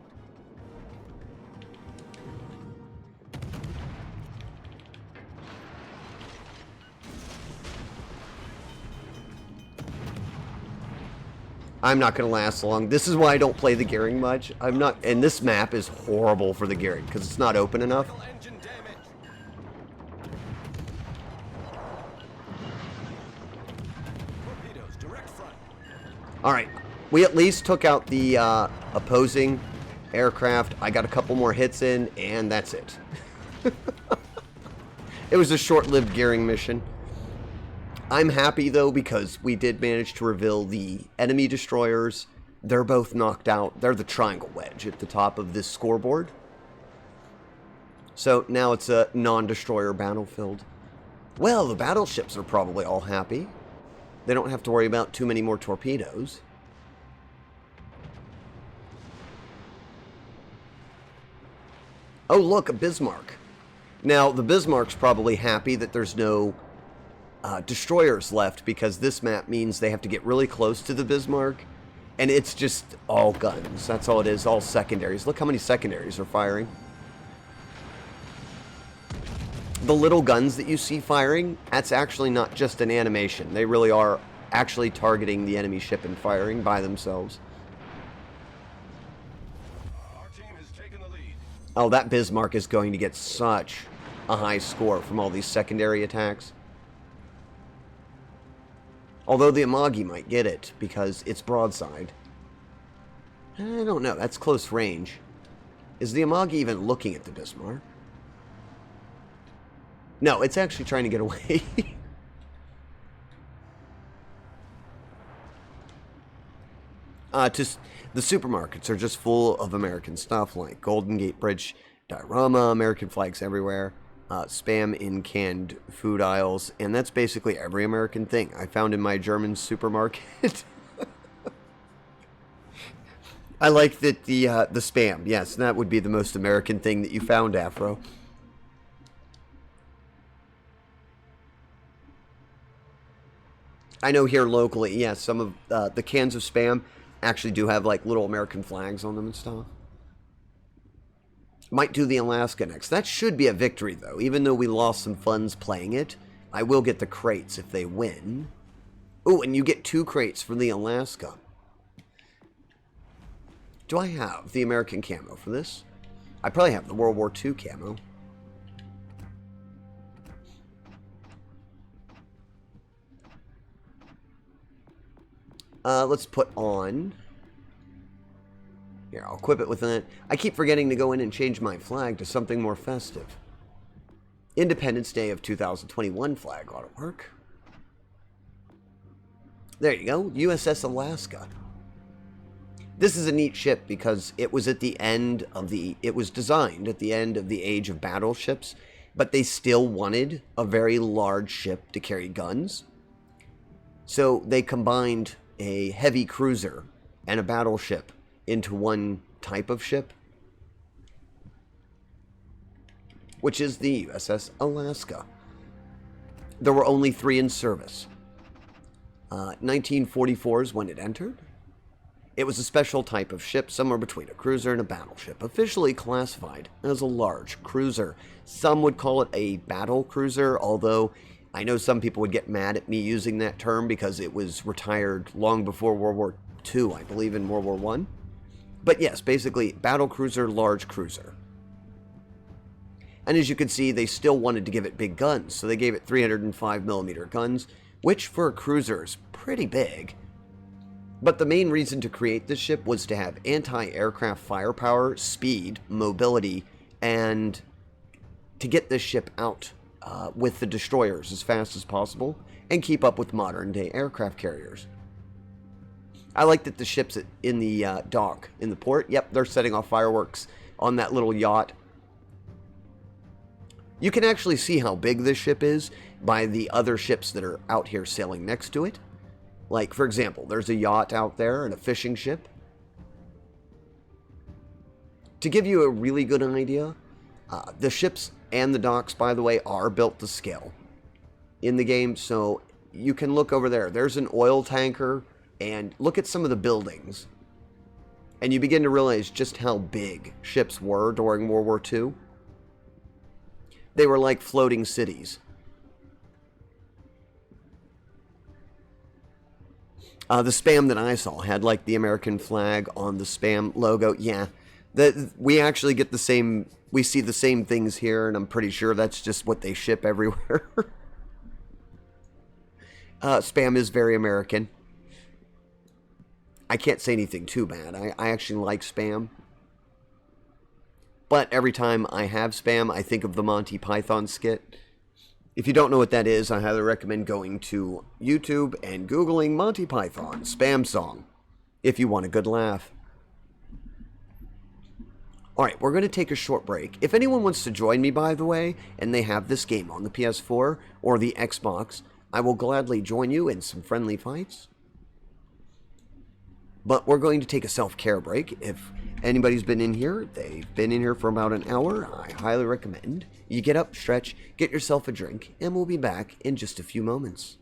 I'm not going to last long. This is why I don't play the gearing much. I'm not... And this map is horrible for the gearing because it's not open enough. Engine damage. Torpedoes direct front. Alright. We at least took out the opposing aircraft. I got a couple more hits in, and that's it. It was a short-lived gearing mission. I'm happy, though, because we did manage to reveal the enemy destroyers. They're both knocked out. They're the triangle wedge at the top of this scoreboard. So now it's a non-destroyer battlefield. Well, the battleships are probably all happy. They don't have to worry about too many more torpedoes. Oh, look, a Bismarck. Now, the Bismarck's probably happy that there's no destroyers left, because this map means they have to get really close to the Bismarck, and it's just all guns. That's all it is, all secondaries. Look how many secondaries are firing. The little guns that you see firing, that's actually not just an animation. They really are actually targeting the enemy ship and firing by themselves. Our team has taken the lead. Oh, that Bismarck is going to get such a high score from all these secondary attacks. Although the Amagi might get it, because it's broadside. I don't know, that's close range. Is the Amagi even looking at the Bismarck? No, it's actually trying to get away. The supermarkets are just full of American stuff, like Golden Gate Bridge diorama, American flags everywhere. Spam in canned food aisles, and that's basically every American thing I found in my German supermarket. I like that the spam, yes, that would be the most American thing that you found, Afro. I know here locally, yeah, some of the cans of Spam actually do have like little American flags on them and stuff. Might do the Alaska next. That should be a victory, though. Even though we lost some funds playing it, I will get the crates if they win. Oh, and you get 2 crates for the Alaska. Do I have the American camo for this? I probably have the World War II camo. Let's put on... Here, I'll equip it with it. I keep forgetting to go in and change my flag to something more festive. Independence Day of 2021 flag ought to work. There you go, USS Alaska. This is a neat ship because it was at the end of the... It was designed at the end of the age of battleships, but they still wanted a very large ship to carry guns. So they combined a heavy cruiser and a battleship into one type of ship, which is the USS Alaska. There were only 3 in service. 1944 is when it entered. It was a special type of ship, somewhere between a cruiser and a battleship, officially classified as a large cruiser. Some would call it a battle cruiser, although I know some people would get mad at me using that term because it was retired long before World War II, I believe in World War I. But yes, basically, battle cruiser, large cruiser. And as you can see, they still wanted to give it big guns, so they gave it 305mm guns, which for a cruiser is pretty big. But the main reason to create this ship was to have anti-aircraft firepower, speed, mobility, and to get this ship out with the destroyers as fast as possible and keep up with modern-day aircraft carriers. I like that the ship's in the dock, in the port. Yep, they're setting off fireworks on that little yacht. You can actually see how big this ship is by the other ships that are out here sailing next to it. Like, for example, there's a yacht out there and a fishing ship. To give you a really good idea, the ships and the docks, by the way, are built to scale in the game. So you can look over there. There's an oil tanker. And look at some of the buildings, and you begin to realize just how big ships were during World War II. They were like floating cities. The Spam that I saw had like the American flag on the Spam logo. Yeah, we actually get the same, we see the same things here, and I'm pretty sure that's just what they ship everywhere. Spam is very American. I can't say anything too bad. I actually like Spam. But every time I have Spam, I think of the Monty Python skit. If you don't know what that is, I highly recommend going to YouTube and Googling Monty Python Spam song if you want a good laugh. Alright, we're going to take a short break. If anyone wants to join me, by the way, and they have this game on the PS4 or the Xbox, I will gladly join you in some friendly fights. But we're going to take a self-care break. If anybody's been in here, they've been in here for about an hour, I highly recommend you get up, stretch, get yourself a drink, and we'll be back in just a few moments.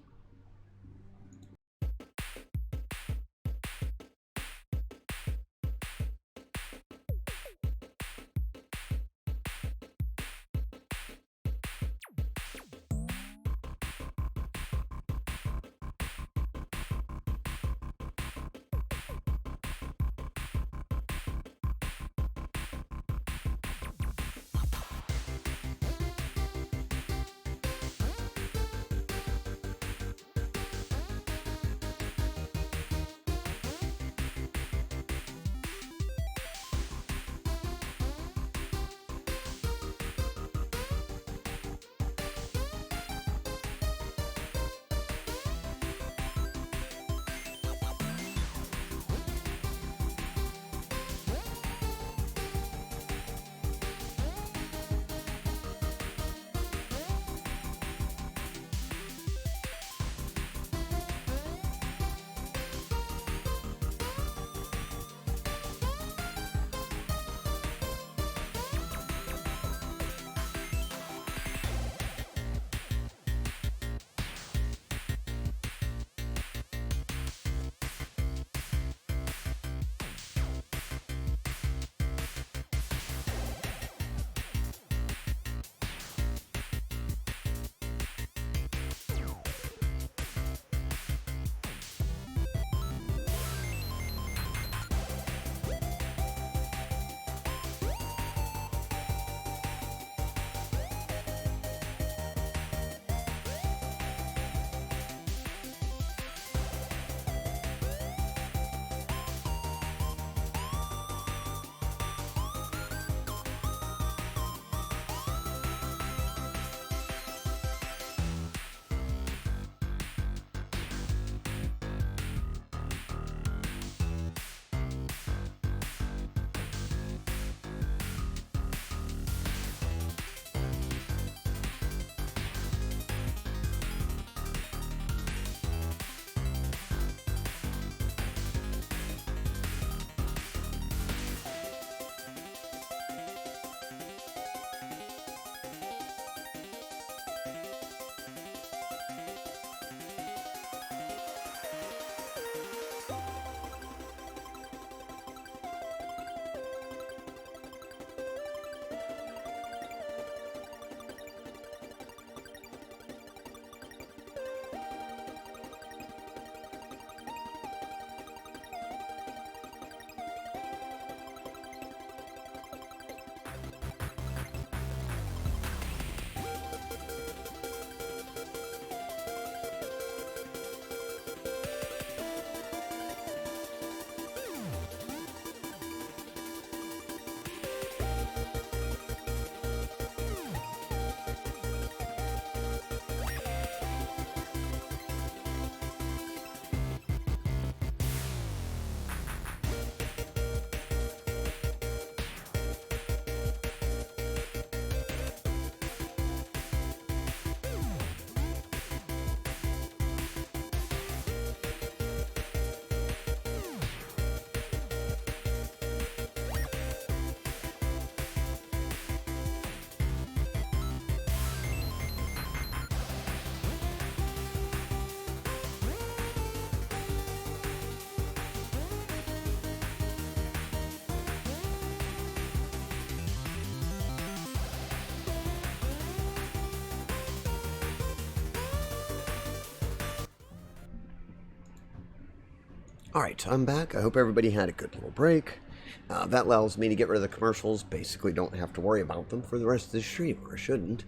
Alright, I'm back. I hope everybody had a good little break. That allows me to get rid of the commercials. Basically, don't have to worry about them for the rest of the stream, or I shouldn't.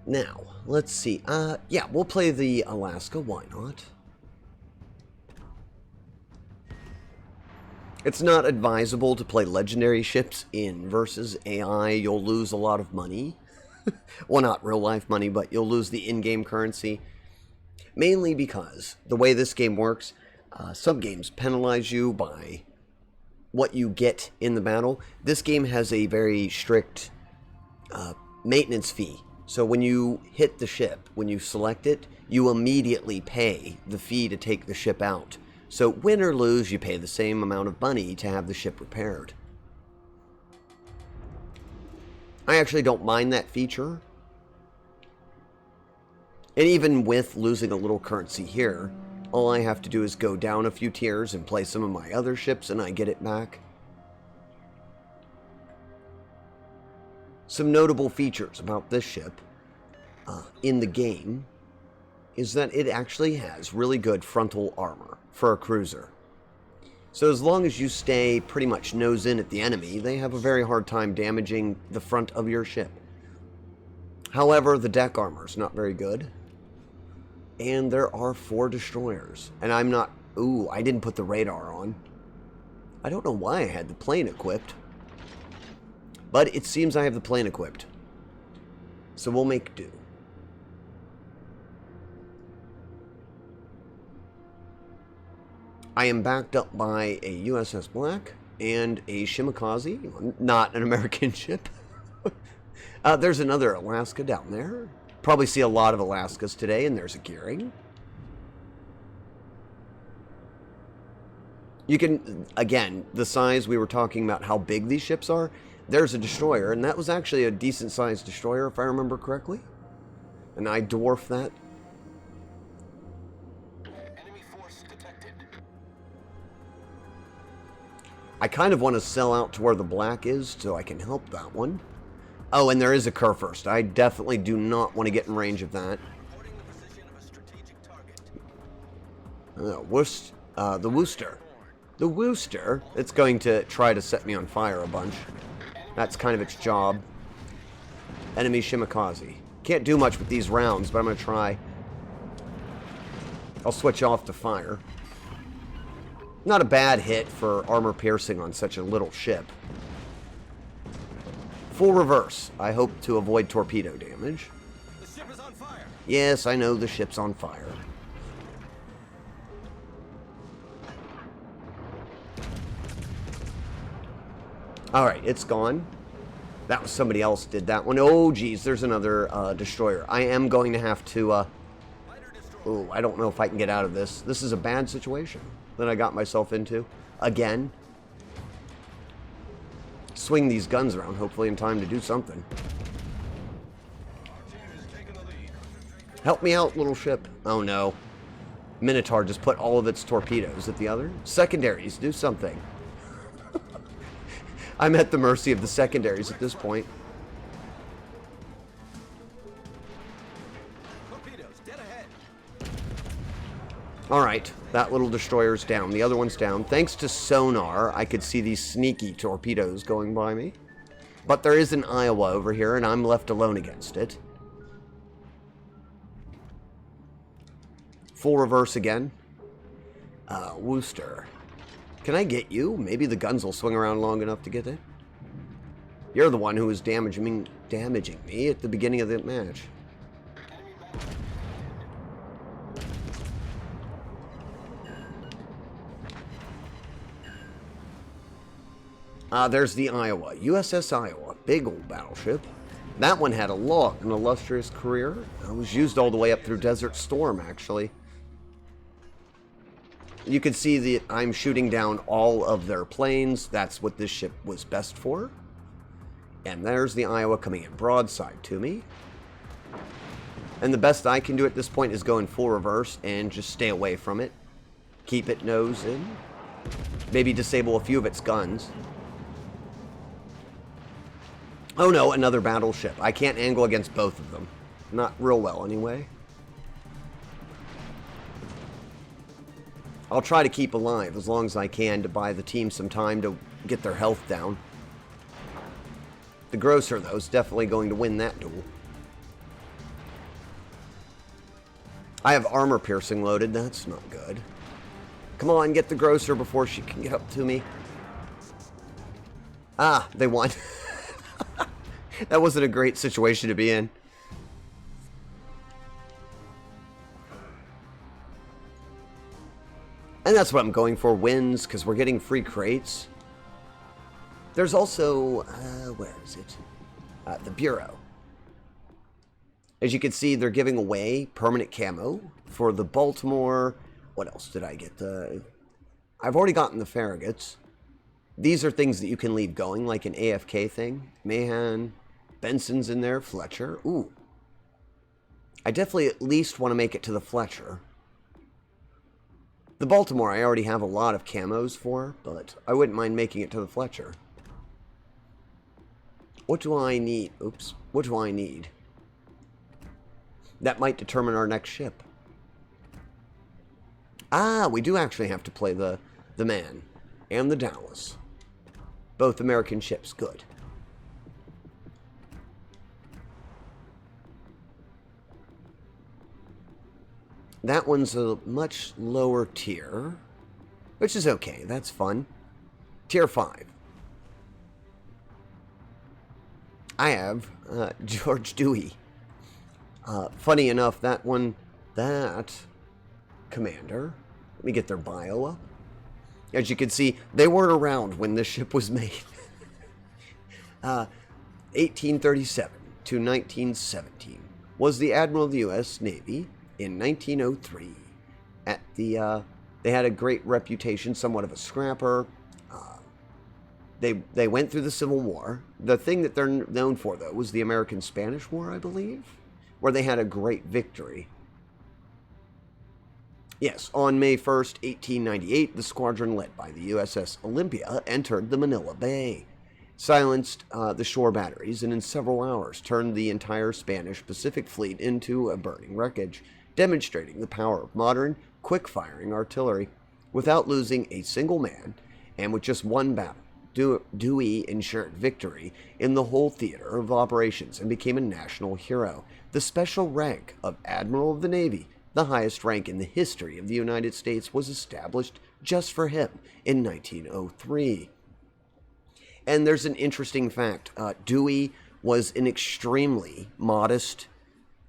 Now, let's see. Yeah, we'll play the Alaska. Why not? It's not advisable to play legendary ships in versus AI. You'll lose a lot of money. Well, not real life money, but you'll lose the in-game currency. Mainly because the way this game works, some games penalize you by what you get in the battle. This game has a very strict maintenance fee. So when you hit the ship, when you select it, you immediately pay the fee to take the ship out. So win or lose, you pay the same amount of money to have the ship repaired. I actually don't mind that feature. And even with losing a little currency here, all I have to do is go down a few tiers and play some of my other ships and I get it back. Some notable features about this ship in the game is that it actually has really good frontal armor for a cruiser. So as long as you stay pretty much nose in at the enemy, they have a very hard time damaging the front of your ship. However, the deck armor is not very good. And there are 4 destroyers. And I'm not... Ooh, I didn't put the radar on. I don't know why I had the plane equipped. But it seems I have the plane equipped. So we'll make do. I am backed up by a USS Black and a Shimakaze, not an American ship. There's another Alaska down there. Probably see a lot of Alaskas today, and there's a gearing. You can, again, the size we were talking about, how big these ships are. There's a destroyer, and that was actually a decent-sized destroyer, if I remember correctly. And I dwarf that. Enemy force detected. I kind of want to sell out to where the Black is so I can help that one. Oh, and there is a Kurfürst. I definitely do not want to get in range of that. Reporting the position of a strategic target. The Worcester. The Worcester, it's going to try to set me on fire a bunch. That's kind of its job. Enemy Shimakaze. Can't do much with these rounds, but I'm going to try. I'll switch off to fire. Not a bad hit for armor piercing on such a little ship. Full reverse. I hope to avoid torpedo damage. The ship is on fire. Yes, I know the ship's on fire. Alright, it's gone. That was somebody else did that one. Oh, geez, there's another destroyer. I am going to have to... Oh, I don't know if I can get out of this. This is a bad situation that I got myself into. Again. Swing these guns around, hopefully in time to do something. Help me out, little ship. Oh, no. Minotaur just put all of its torpedoes at the other. Secondaries, do something. I'm at the mercy of the secondaries at this point. Torpedoes, dead ahead. Alright, that little destroyer's down. The other one's down. Thanks to sonar, I could see these sneaky torpedoes going by me. But there is an Iowa over here, and I'm left alone against it. Full reverse again. Worcester. Can I get you? Maybe the guns will swing around long enough to get it. You're the one who was damaging me at the beginning of the match. There's the Iowa. USS Iowa. Big old battleship. That one had an illustrious career. It was used all the way up through Desert Storm, actually. You can see that I'm shooting down all of their planes. That's what this ship was best for. And there's the Iowa coming in broadside to me. And the best I can do at this point is go in full reverse and just stay away from it. Keep it nose in. Maybe disable a few of its guns. Oh no, another battleship. I can't angle against both of them. Not real well, anyway. I'll try to keep alive as long as I can to buy the team some time to get their health down. The Grocer, though, is definitely going to win that duel. I have armor piercing loaded. That's not good. Come on, get the Grocer before she can get up to me. Ah, they won. That wasn't a great situation to be in. And that's what I'm going for, wins, because we're getting free crates. There's also, where is it? The Bureau. As you can see, they're giving away permanent camo for the Baltimore. What else did I get? I've already gotten the Farragut's. These are things that you can leave going, like an AFK thing. Mahan, Benson's in there, Fletcher. Ooh. I definitely at least want to make it to the Fletcher. The Baltimore I already have a lot of camos for, but I wouldn't mind making it to the Fletcher. What do I need? Oops. What do I need? That might determine our next ship. Ah, we do actually have to play the Man and the Dallas. Both American ships. Good. That one's a much lower tier, which is okay. That's fun. Tier 5. I have George Dewey. Funny enough, that commander, let me get their bio up. As you can see, they weren't around when this ship was made. 1837 to 1917 was the Admiral of the U.S. Navy in 1903. They had a great reputation, somewhat of a scrapper. They went through the Civil War. The thing that they're known for, though, was the American-Spanish War, I believe, where they had a great victory. Yes, on May 1st, 1898, the squadron led by the USS Olympia entered the Manila Bay, silenced the shore batteries, and in several hours turned the entire Spanish Pacific Fleet into a burning wreckage, demonstrating the power of modern, quick-firing artillery. Without losing a single man, and with just one battle, Dewey ensured victory in the whole theater of operations and became a national hero. The special rank of Admiral of the Navy, the highest rank in the history of the United States, was established just for him in 1903. And there's an interesting fact. Dewey was an extremely modest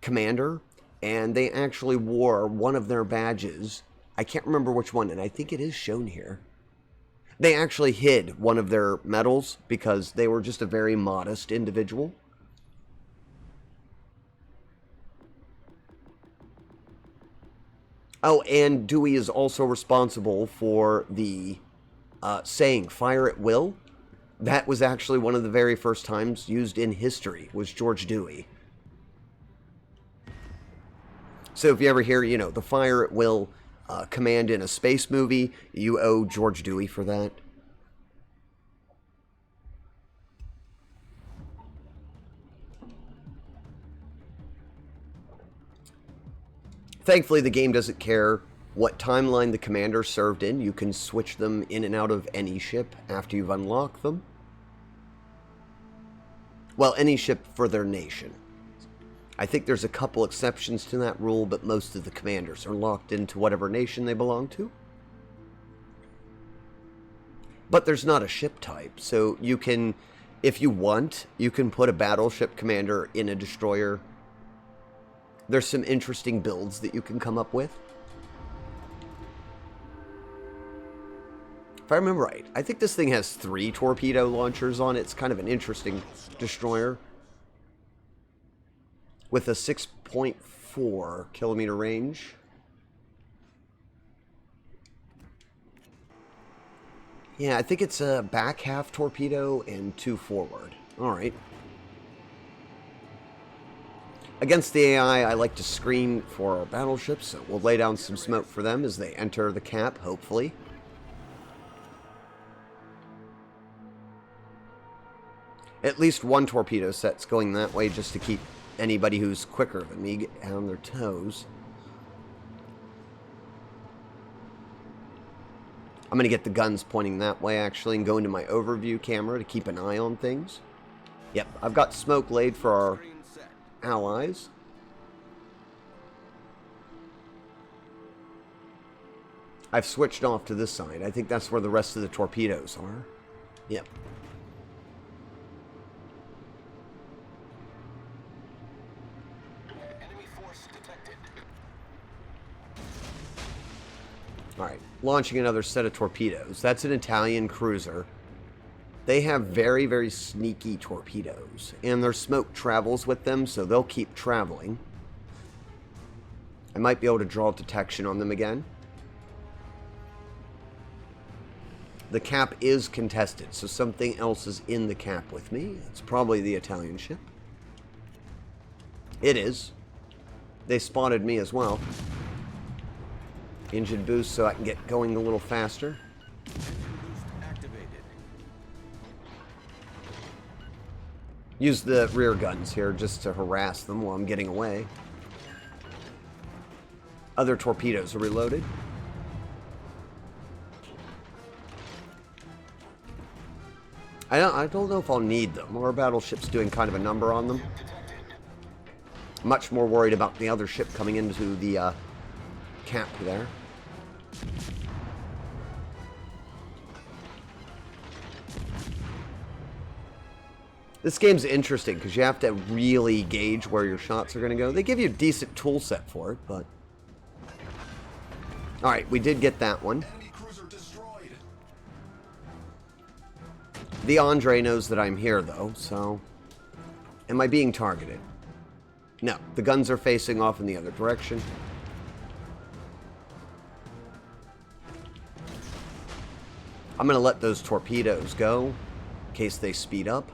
commander, and they actually wore one of their badges. I can't remember which one, and I think it is shown here. They actually hid one of their medals because they were just a very modest individual. Oh, and Dewey is also responsible for the saying, "fire at will." That was actually one of the very first times used in history, was George Dewey. So if you ever hear, the fire at will command in a space movie, you owe George Dewey for that. Thankfully, the game doesn't care what timeline the commander served in. You can switch them in and out of any ship after you've unlocked them. Well, any ship for their nation. I think there's a couple exceptions to that rule, but most of the commanders are locked into whatever nation they belong to. But there's not a ship type, so you can, if you want, you can put a battleship commander in a destroyer. There's some interesting builds that you can come up with. If I remember right, I think this thing has 3 torpedo launchers on it. It's kind of an interesting destroyer with a 6.4 kilometer range. Yeah, I think it's a back half torpedo and 2 forward. All right. Against the AI, I like to screen for our battleships, so we'll lay down some smoke for them as they enter the cap, hopefully. At least one torpedo set's going that way just to keep anybody who's quicker than me on their toes. I'm going to get the guns pointing that way, actually, and go into my overview camera to keep an eye on things. Yep, I've got smoke laid for our Screen set. allies. I've switched off to this side. I think that's where the rest of the torpedoes are. Yep. Enemy force detected. Alright, launching another set of torpedoes. That's an Italian cruiser. They have very, very sneaky torpedoes. And their smoke travels with them, so they'll keep traveling. I might be able to draw detection on them again. The cap is contested, so something else is in the cap with me. It's probably the Italian ship. It is. They spotted me as well. Engine boost so I can get going a little faster. Engine boost activated. Use the rear guns here just to harass them while I'm getting away. Other torpedoes are reloaded. I don't know if I'll need them. Our battleship's doing kind of a number on them. Much more worried about the other ship coming into the camp there. This game's interesting because you have to really gauge where your shots are going to go. They give you a decent tool set for it, but... Alright, we did get that one. Enemy cruiser destroyed. The Andre knows that I'm here, though, so... Am I being targeted? No, the guns are facing off in the other direction. I'm going to let those torpedoes go, in case they speed up.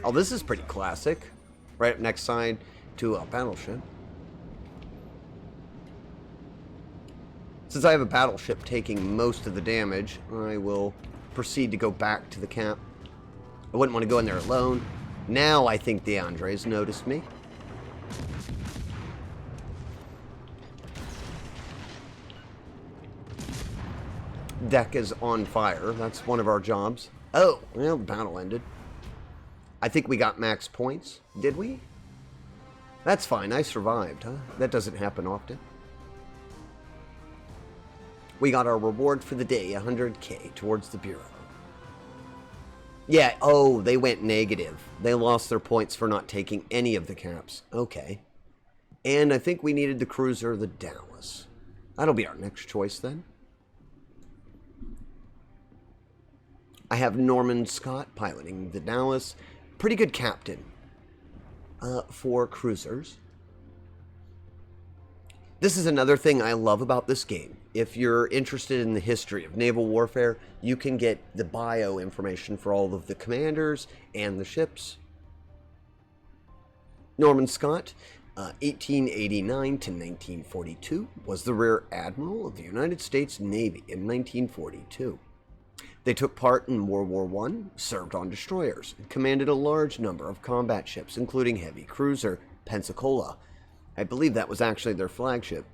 Oh, this is pretty classic. Right up next side to a battleship. Since I have a battleship taking most of the damage, I will proceed to go back to the camp. I wouldn't want to go in there alone. Now I think the Andres noticed me. Deck is on fire. That's one of our jobs. Oh, well, the battle ended. I think we got max points. Did we? That's fine. I survived, huh? That doesn't happen often. We got our reward for the day, 100K, towards the Bureau. Yeah, oh, they went negative. They lost their points for not taking any of the caps. Okay. And I think we needed the cruiser, the Dallas. That'll be our next choice, then. I have Norman Scott piloting the Dallas. Pretty good captain for cruisers. This is another thing I love about this game. If you're interested in the history of naval warfare, you can get the bio information for all of the commanders and the ships. Norman Scott, 1889 to 1942, was the Rear Admiral of the United States Navy in 1942. They took part in World War I, served on destroyers, and commanded a large number of combat ships, including heavy cruiser Pensacola. I believe that was actually their flagship.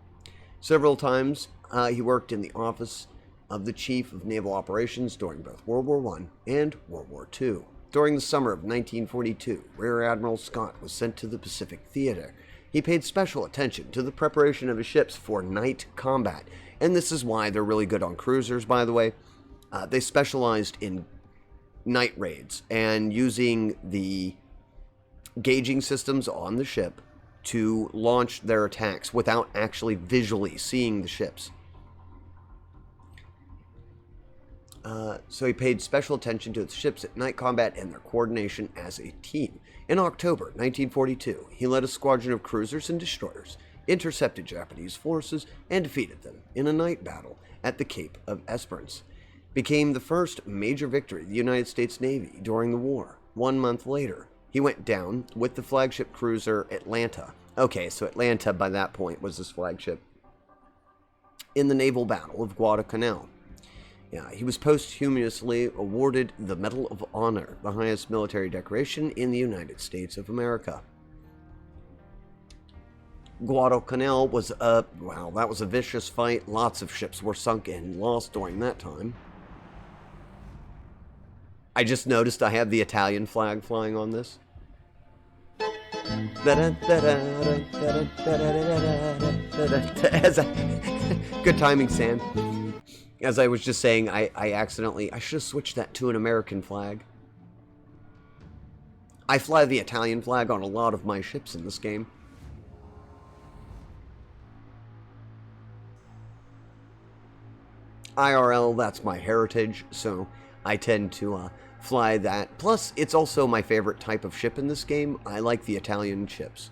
Several times, he worked in the office of the Chief of Naval Operations during both World War I and World War II. During the summer of 1942, Rear Admiral Scott was sent to the Pacific Theater. He paid special attention to the preparation of his ships for night combat, and this is why they're really good on cruisers, by the way. They specialized in night raids and using the gauging systems on the ship to launch their attacks without actually visually seeing the ships. So he paid special attention to the ships at night combat and their coordination as a team. In October 1942, he led a squadron of cruisers and destroyers, intercepted Japanese forces, and defeated them in a night battle at the Cape of Esperance. Became the first major victory of the United States Navy during the war. 1 month later, he went down with the flagship cruiser Atlanta. Okay, so Atlanta by that point was his flagship. In the naval battle of Guadalcanal. Yeah, he was posthumously awarded the Medal of Honor, the highest military decoration in the United States of America. Guadalcanal was wow, that was a vicious fight. Lots of ships were sunk and lost during that time. I just noticed I have the Italian flag flying on this. Good timing, Sam. As I was just saying, I should have switched that to an American flag. I fly the Italian flag on a lot of my ships in this game. IRL, that's my heritage, so I tend to fly that. Plus, it's also my favorite type of ship in this game. I like the Italian ships.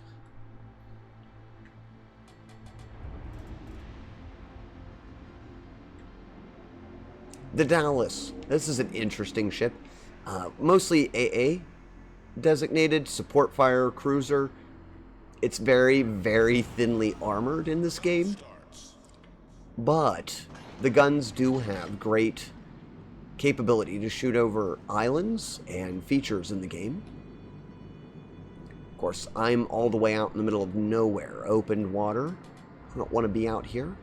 The Dallas. This is an interesting ship. Mostly AA designated, support fire cruiser. It's very, very thinly armored in this game. But the guns do have great capability to shoot over islands and features in the game. Of course, I'm all the way out in the middle of nowhere, open water. I don't want to be out here.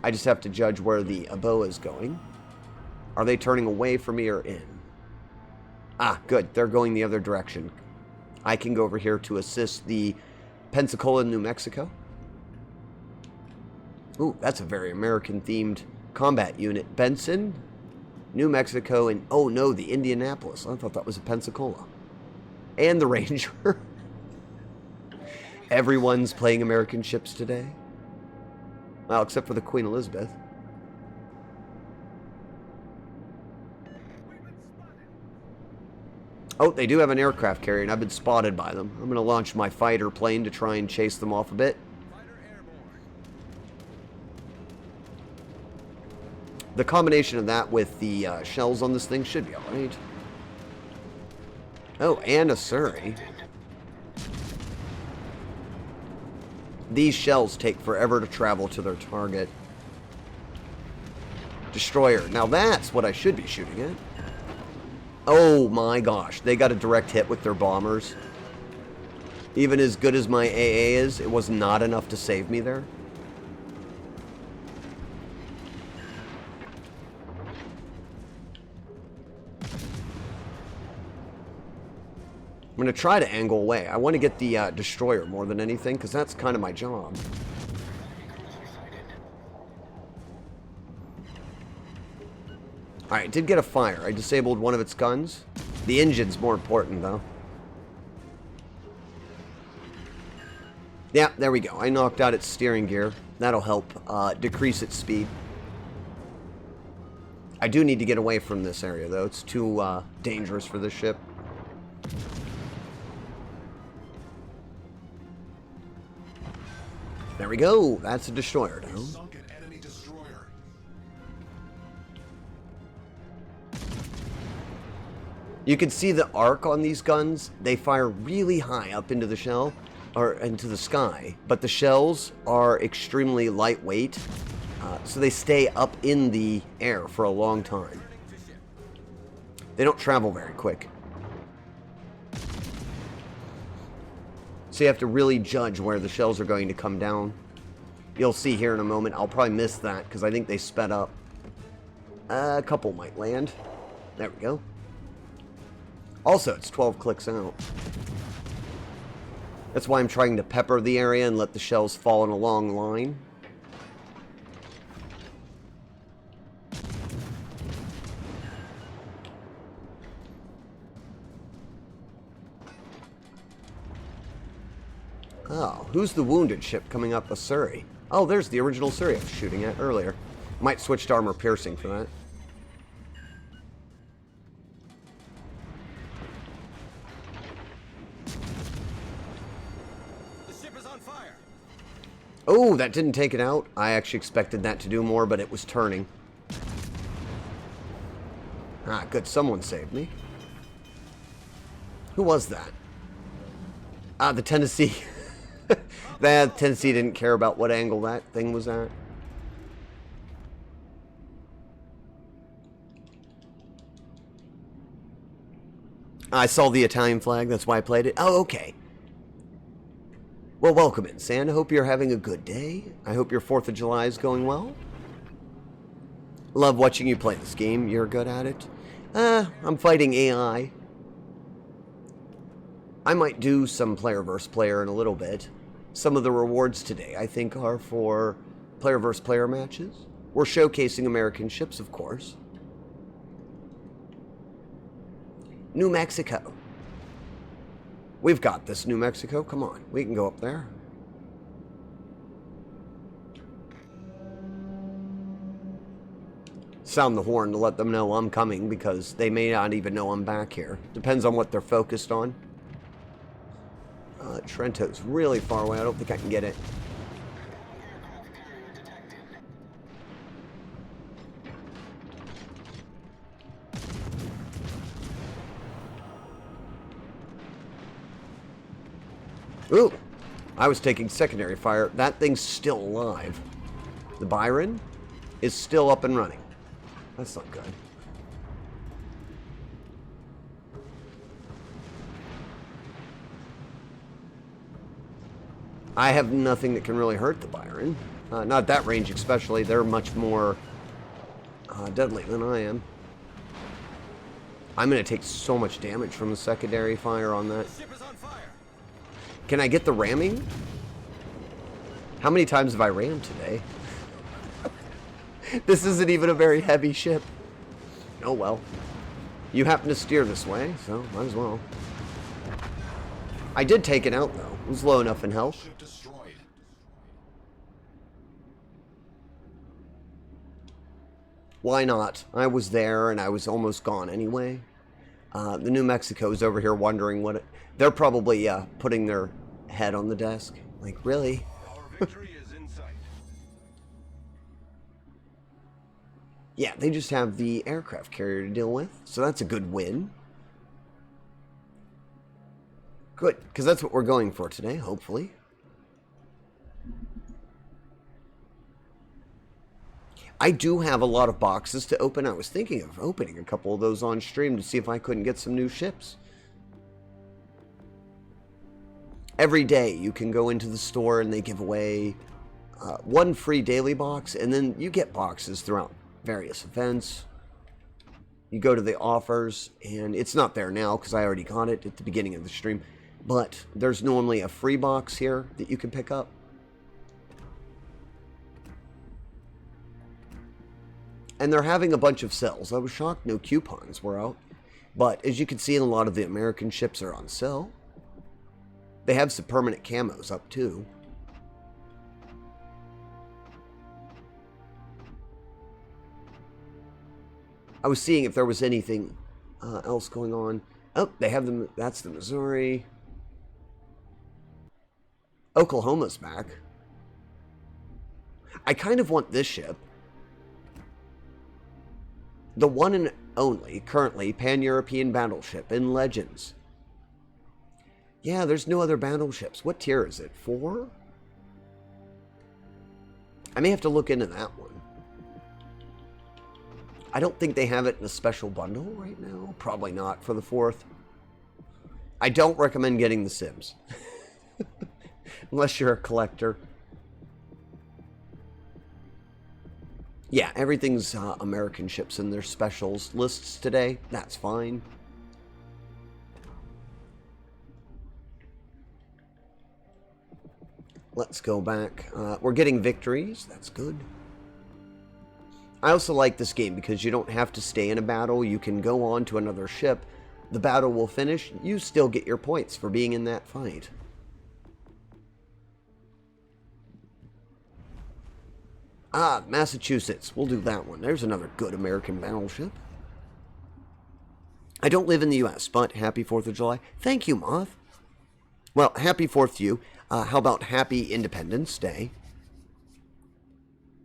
I just have to judge where the ABOA is going. Are they turning away from me or in? Ah, good. They're going the other direction. I can go over here to assist the Pensacola, New Mexico. Ooh, that's a very American-themed combat unit. Benson, New Mexico, and oh no, the Indianapolis. I thought that was a Pensacola. And the Ranger. Everyone's playing American ships today. Well, except for the Queen Elizabeth. Oh, they do have an aircraft carrier, and I've been spotted by them. I'm going to launch my fighter plane to try and chase them off a bit. The combination of that with the shells on this thing should be alright. Oh, and a Surrey. These shells take forever to travel to their target. Destroyer. Now that's what I should be shooting at. Oh my gosh, they got a direct hit with their bombers. Even as good as my AA is, it was not enough to save me there. I'm going to try to angle away. I want to get the destroyer more than anything, because that's kind of my job. Alright, did get a fire. I disabled one of its guns. The engine's more important, though. Yeah, there we go. I knocked out its steering gear. That'll help decrease its speed. I do need to get away from this area, though. It's too dangerous for this ship. There we go. That's a destroyer down. Sunk an enemy destroyer. You can see the arc on these guns. They fire really high up into the shell, or into the sky, but the shells are extremely lightweight, so they stay up in the air for a long time. They don't travel very quick. So you have to really judge where the shells are going to come down. You'll see here in a moment. I'll probably miss that because I think they sped up. A couple might land. There we go. Also, it's 12 clicks out. That's why I'm trying to pepper the area and let the shells fall in a long line. Oh, who's the wounded ship coming up? A Surrey. Oh, there's the original Surrey I was shooting at earlier. Might switch to armor piercing for that. The ship is on fire. Oh, that didn't take it out. I actually expected that to do more, but it was turning. Ah, good. Someone saved me. Who was that? Ah, the Tennessee. That Tennessee didn't care about what angle that thing was at. I saw the Italian flag, that's why I played it. Oh, okay. Well, welcome in, San. I hope you're having a good day. I hope your 4th of July is going well. Love watching you play this game. You're good at it. I'm fighting AI. I might do some player versus player in a little bit. Some of the rewards today, I think, are for player versus player matches. We're showcasing American ships, of course. New Mexico. We've got this, New Mexico. Come on, we can go up there. Sound the horn to let them know I'm coming, because they may not even know I'm back here. Depends on what they're focused on. Trento's really far away. I don't think I can get it. Ooh, I was taking secondary fire. That thing's still alive. The Byron is still up and running. That's not good. I have nothing that can really hurt the Byron. Not at that range especially. They're much more deadly than I am. I'm going to take so much damage from the secondary fire on that. Ship is on fire. Can I get the ramming? How many times have I rammed today? This isn't even a very heavy ship. Oh well. You happen to steer this way, so might as well. I did take it out though. It was low enough in health. Ship destroyed. Why not? I was there and I was almost gone anyway. The New Mexico's over here wondering what they're probably putting their head on the desk. Like, really? Our victory is in sight. Yeah, they just have the aircraft carrier to deal with, so that's a good win. Good, because that's what we're going for today, hopefully. I do have a lot of boxes to open. I was thinking of opening a couple of those on stream to see if I couldn't get some new ships. Every day you can go into the store and they give away one free daily box, and then you get boxes throughout various events. You go to the offers, and it's not there now because I already got it at the beginning of the stream, but there's normally a free box here that you can pick up. And they're having a bunch of sales. I was shocked no coupons were out. But as you can see, a lot of the American ships are on sale. They have some permanent camos up too. I was seeing if there was anything else going on. Oh, they have them. That's the Missouri. Oklahoma's back. I kind of want this ship. The one and only, currently, Pan-European battleship in Legends. Yeah, there's no other battleships. What tier is it? 4? I may have to look into that one. I don't think they have it in a special bundle right now. Probably not for the 4th. I don't recommend getting the Sims. Unless you're a collector. Yeah, everything's American ships in their specials lists today. That's fine. Let's go back. We're getting victories. That's good. I also like this game because you don't have to stay in a battle. You can go on to another ship. The battle will finish. You still get your points for being in that fight. Ah, Massachusetts. We'll do that one. There's another good American battleship. I don't live in the U.S., but happy 4th of July. Thank you, Moth. Well, happy 4th to you. How about happy Independence Day?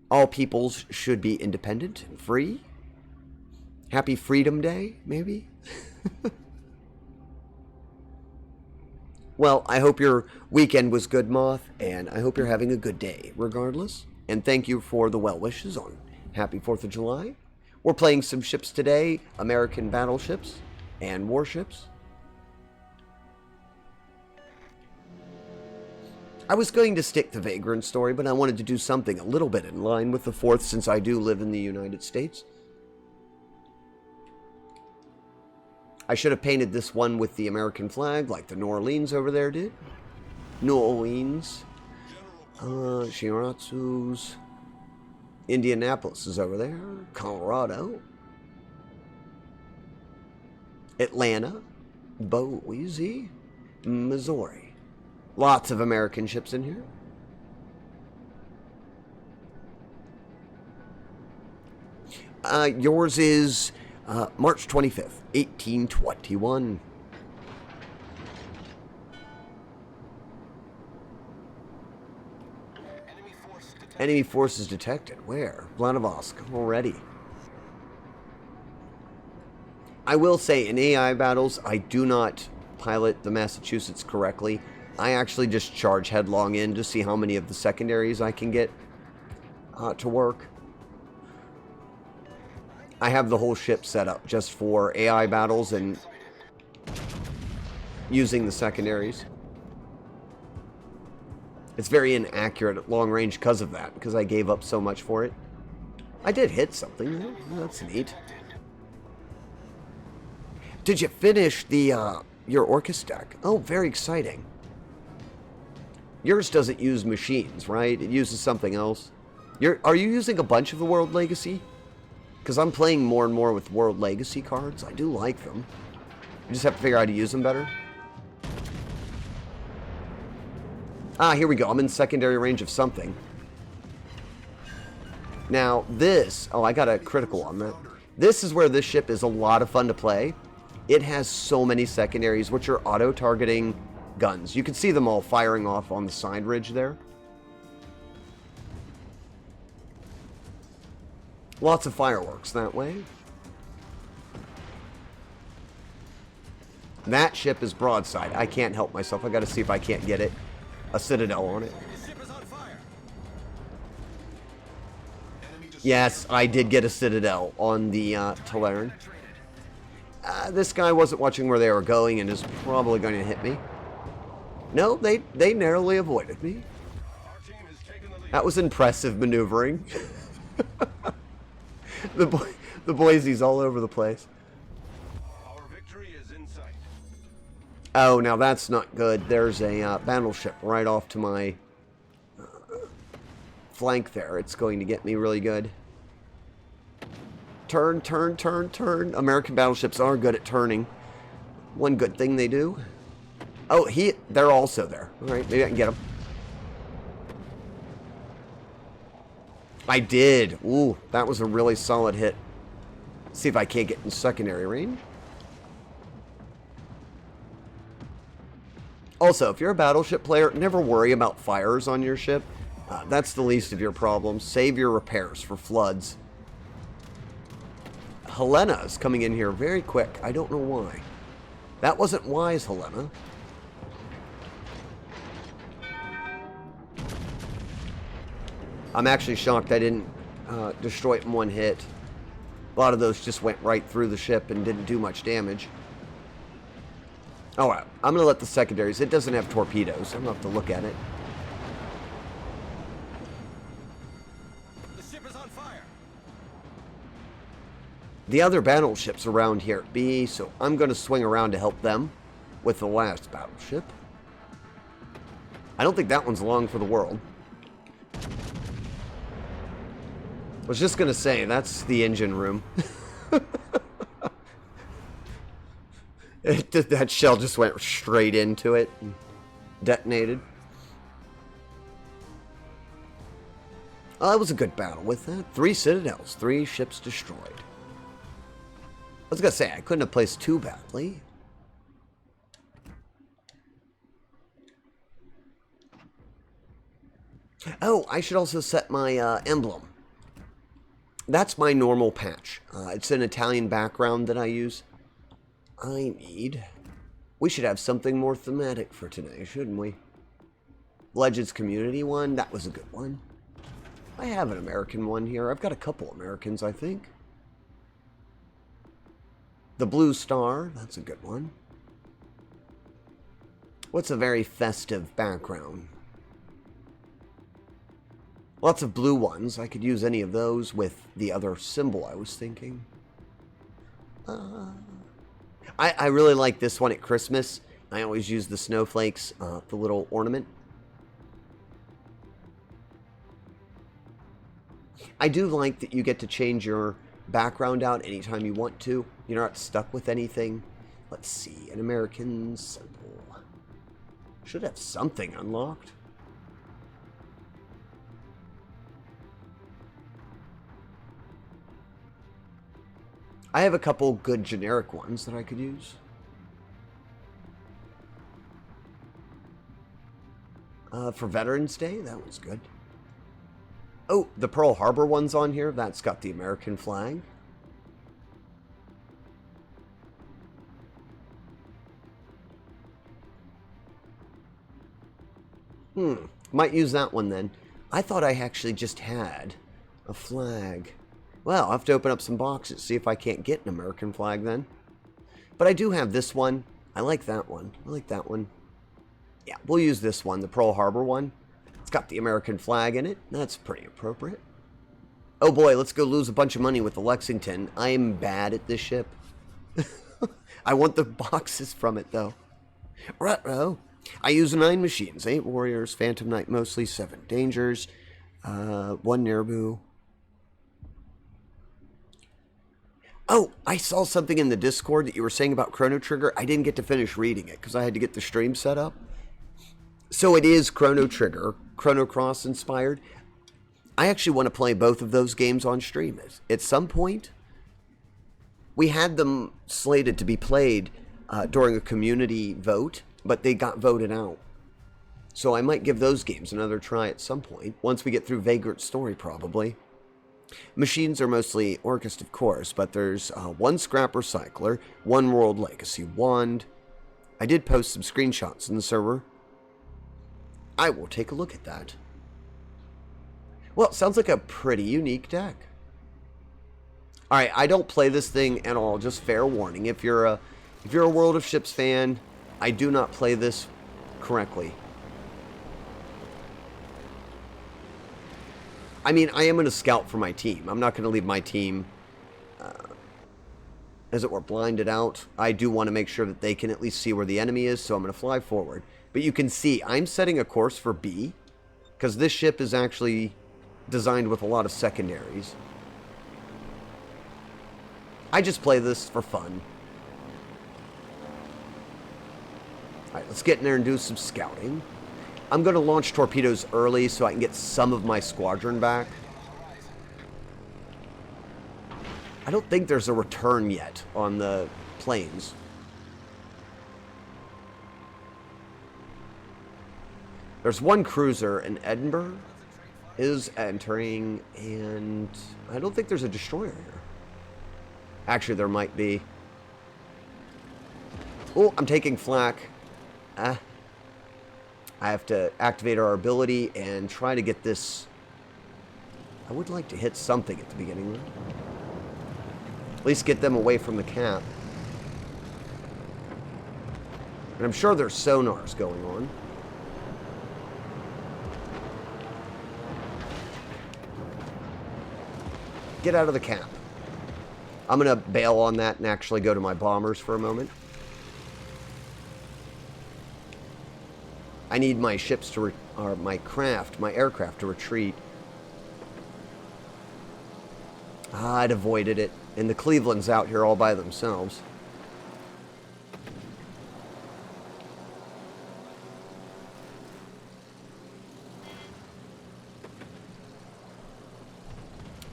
All peoples should be independent and free. Happy Freedom Day, maybe? Well, I hope your weekend was good, Moth, and I hope you're having a good day, regardless. And thank you for the well wishes on happy 4th of July. We're playing some ships today, American battleships and warships. I was going to stick to Vagrant story, but I wanted to do something a little bit in line with the 4th since I do live in the United States. I should have painted this one with the American flag like the New Orleans over there did. New Orleans. Shiratsu's. Indianapolis is over there. Colorado. Atlanta. Boise. Missouri. Lots of American ships in here. Yours is March 25th, 1821. Enemy forces detected. Where? Vladivostok already. I will say, in AI battles, I do not pilot the Massachusetts correctly. I actually just charge headlong in to see how many of the secondaries I can get to work. I have the whole ship set up just for AI battles and using the secondaries. It's very inaccurate at long range because of that, because I gave up so much for it. I did hit something, though. That's neat. Did you finish the your Orcus deck? Oh, very exciting. Yours doesn't use machines, right? It uses something else. Are you using a bunch of the World Legacy? Because I'm playing more and more with World Legacy cards. I do like them. You just have to figure out how to use them better. Ah, here we go. I'm in secondary range of something. Now, this... Oh, I got a critical on that. This is where this ship is a lot of fun to play. It has so many secondaries, which are auto-targeting guns. You can see them all firing off on the side ridge there. Lots of fireworks that way. That ship is broadside. I can't help myself. I got to see if I can't get it. A Citadel on it. Yes, I did get a Citadel on the Talaran. This guy wasn't watching where they were going and is probably going to hit me. No, they narrowly avoided me. That was impressive maneuvering. The Boise's all over the place. Our victory is in sight. Oh, now that's not good. There's a battleship right off to my flank there. It's going to get me really good. Turn, turn, turn, turn. American battleships are good at turning. One good thing they do. Oh, they're also there. All right, maybe I can get them. I did. Ooh, that was a really solid hit. See if I can't get in secondary range. Also, if you're a battleship player, never worry about fires on your ship. That's the least of your problems. Save your repairs for floods. Helena is coming in here very quick. I don't know why. That wasn't wise, Helena. I'm actually shocked I didn't destroy it in one hit. A lot of those just went right through the ship and didn't do much damage. Alright, I'm going to let the secondaries. It doesn't have torpedoes. I'm going to have to look at it. The ship is on fire. The other battleships around here at B, so I'm going to swing around to help them with the last battleship. I don't think that one's long for the world. I was just going to say, that's the engine room. That shell just went straight into it and detonated. Oh, that was a good battle with that. 3 citadels, 3 ships destroyed. I was going to say, I couldn't have placed too badly. Oh, I should also set my emblem. That's my normal patch. It's an Italian background that I use. We should have something more thematic for today, shouldn't we? Legends Community one, that was a good one. I have an American one here. I've got a couple Americans, I think. The Blue Star, that's a good one. What's a very festive background? Lots of blue ones. I could use any of those with the other symbol I was thinking. I really like this one at Christmas. I always use the snowflakes, the little ornament. I do like that you get to change your background out anytime you want to. You're not stuck with anything. Let's see, an American symbol. Should have something unlocked. I have a couple good generic ones that I could use. For Veterans Day, that was good. Oh, the Pearl Harbor one's on here. That's got the American flag. Might use that one then. I thought I actually just had a flag. Well, I'll have to open up some boxes, see if I can't get an American flag then. But I do have this one. I like that one. I like that one. Yeah, we'll use this one, the Pearl Harbor one. It's got the American flag in it. That's pretty appropriate. Oh boy, let's go lose a bunch of money with the Lexington. I am bad at this ship. I want the boxes from it, though. Ruh-roh. I use 9 machines. 8 warriors, Phantom Knight mostly, 7 dangers, 1 Nearbu. Oh, I saw something in the Discord that you were saying about Chrono Trigger. I didn't get to finish reading it because I had to get the stream set up. So it is Chrono Trigger, Chrono Cross inspired. I actually want to play both of those games on stream. At some point, we had them slated to be played during a community vote, but they got voted out. So I might give those games another try at some point, once we get through Vagrant Story, probably. Machines are mostly Orchest, of course, but there's 1 Scrap Recycler, 1 World Legacy Wand. I did post some screenshots in the server. I will take a look at that. Well, it sounds like a pretty unique deck. Alright, I don't play this thing at all, just fair warning. If you're a World of Ships fan, I do not play this correctly. I mean, I am going to scout for my team. I'm not going to leave my team, as it were, blinded out. I do want to make sure that they can at least see where the enemy is, so I'm going to fly forward. But you can see, I'm setting a course for B, because this ship is actually designed with a lot of secondaries. I just play this for fun. Alright, let's get in there and do some scouting. I'm going to launch torpedoes early so I can get some of my squadron back. I don't think there's a return yet on the planes. There's 1 cruiser in Edinburgh is entering, and I don't think there's a destroyer here. Actually, there might be. Oh, I'm taking flak. I have to activate our ability and try to get this. I would like to hit something at the beginning, though. At least get them away from the cap. And I'm sure there's sonars going on. Get out of the cap. I'm going to bail on that and actually go to my bombers for a moment. I need my ships to, or my aircraft to retreat. I'd avoided it. And the Cleveland's out here all by themselves.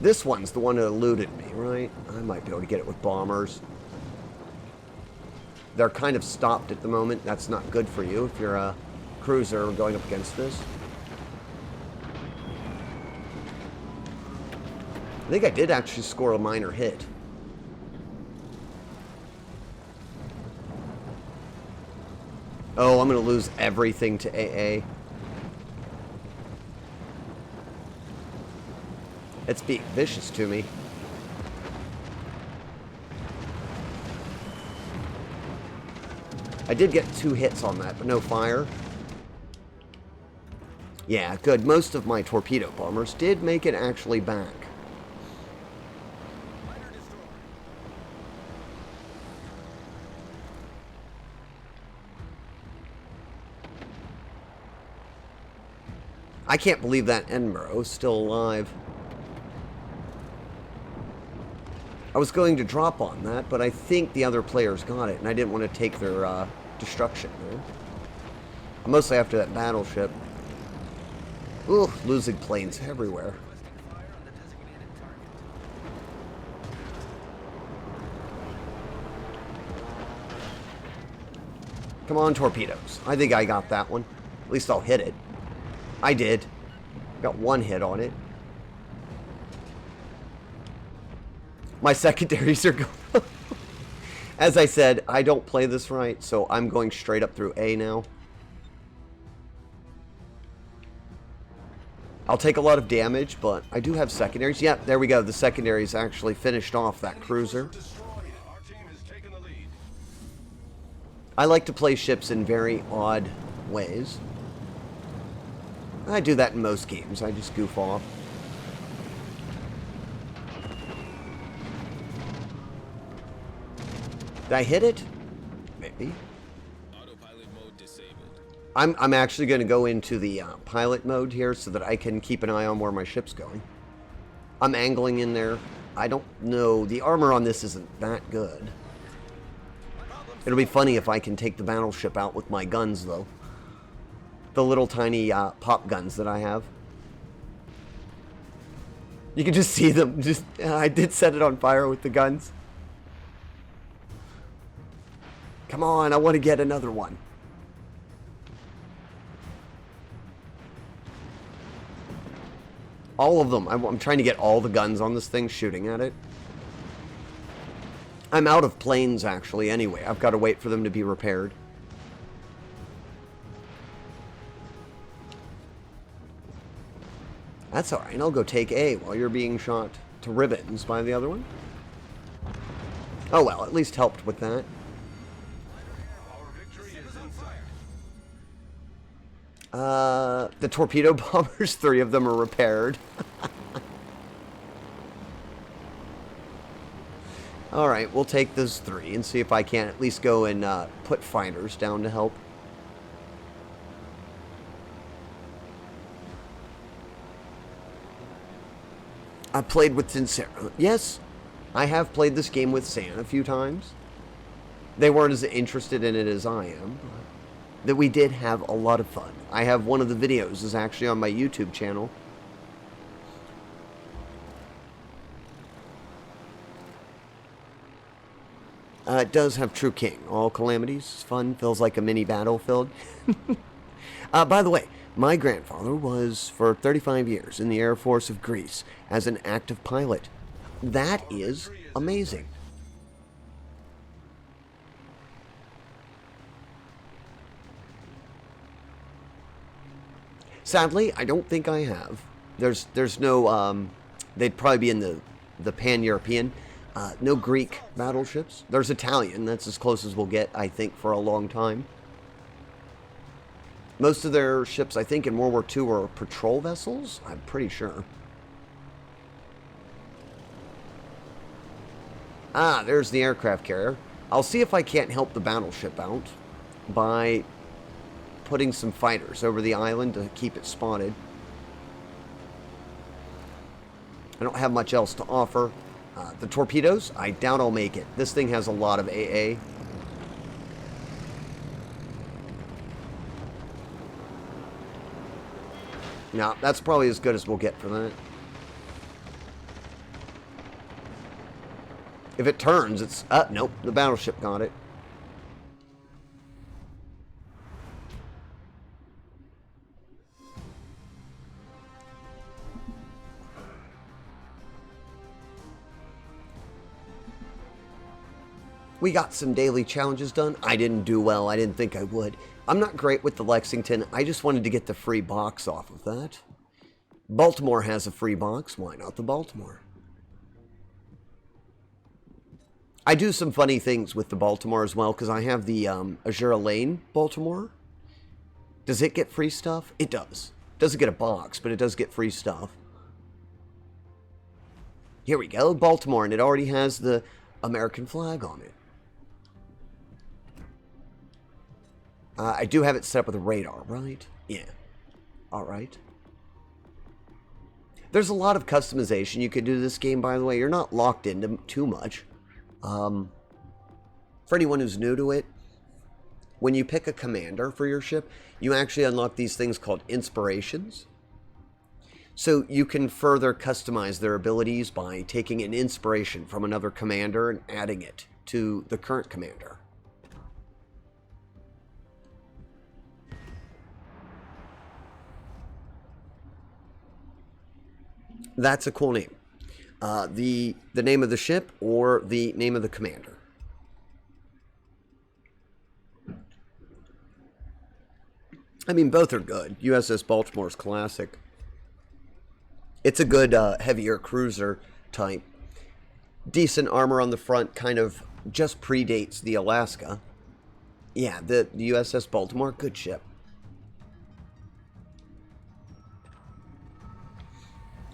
This one's the one that eluded me, right? I might be able to get it with bombers. They're kind of stopped at the moment. That's not good for you if you're a cruiser going up against this. I think I did actually score a minor hit. Oh, I'm going to lose everything to AA. It's being vicious to me. I did get 2 hits on that, but no fire. Yeah, good. Most of my torpedo bombers did make it actually back. Fighter destroyed. I can't believe that Edinburgh is still alive. I was going to drop on that, but I think the other players got it, and I didn't want to take their destruction there. I'm mostly after that battleship. Ooh, losing planes everywhere. Requesting fire on the designated target. Come on, torpedoes. I think I got that one. At least I'll hit it. I did. Got one hit on it. My secondaries are going. As I said, I don't play this right, so I'm going straight up through A now. I'll take a lot of damage, but I do have secondaries. Yep, there we go. The secondaries actually finished off that cruiser. Destroyed. Our team has taken the lead. I like to play ships in very odd ways. I do that in most games. I just goof off. Did I hit it? Maybe. Autopilot mode disabled. I'm actually going to go into the pilot mode here so that I can keep an eye on where my ship's going. I'm angling in there. I don't know. The armor on this isn't that good. It'll be funny if I can take the battleship out with my guns, though. The little tiny pop guns that I have. You can just see them. I did set it on fire with the guns. Come on, I want to get another one. All of them. I'm trying to get all the guns on this thing, shooting at it. I'm out of planes, actually, anyway. I've got to wait for them to be repaired. That's alright. I'll go take A while you're being shot to ribbons by the other one. Oh well, at least helped with that. Our victory is in sight. The torpedo bombers, 3 of them are repaired. Alright, we'll take those 3 and see if I can at least go and put fighters down to help. I played with Sincera. Yes, I have played this game with San a few times. They weren't as interested in it as I am. That we did have a lot of fun. I have one of the videos is actually on my YouTube channel. It does have True King. All calamities. It's fun. Feels like a mini battlefield. By the way, my grandfather was for 35 years in the Air Force of Greece as an active pilot. That is amazing. Sadly, I don't think I have. There's no, they'd probably be in the Pan-European. No Greek battleships. There's Italian. That's as close as we'll get, I think, for a long time. Most of their ships, I think, in World War II were patrol vessels. I'm pretty sure. Ah, there's the aircraft carrier. I'll see if I can't help the battleship out by putting some fighters over the island to keep it spotted. I don't have much else to offer. The torpedoes, I doubt I'll make it. This thing has a lot of AA. No, that's probably as good as we'll get for that. If it turns, it's... nope, the battleship got it. We got some daily challenges done. I didn't do well. I didn't think I would. I'm not great with the Lexington. I just wanted to get the free box off of that. Baltimore has a free box. Why not the Baltimore? I do some funny things with the Baltimore as well because I have the Azure Lane Baltimore. Does it get free stuff? It does. Doesn't get a box, but it does get free stuff. Here we go, Baltimore, and it already has the American flag on it. I do have it set up with a radar, right? Yeah. Alright. There's a lot of customization you could do to this game, by the way. You're not locked into too much. For anyone who's new to it, when you pick a commander for your ship, you actually unlock these things called inspirations. So you can further customize their abilities by taking an inspiration from another commander and adding it to the current commander. That's a cool name. The name of the ship or the name of the commander. I mean, both are good. USS Baltimore's classic. It's a good heavier cruiser type. Decent armor on the front, kind of just predates the Alaska. Yeah, the USS Baltimore, good ship.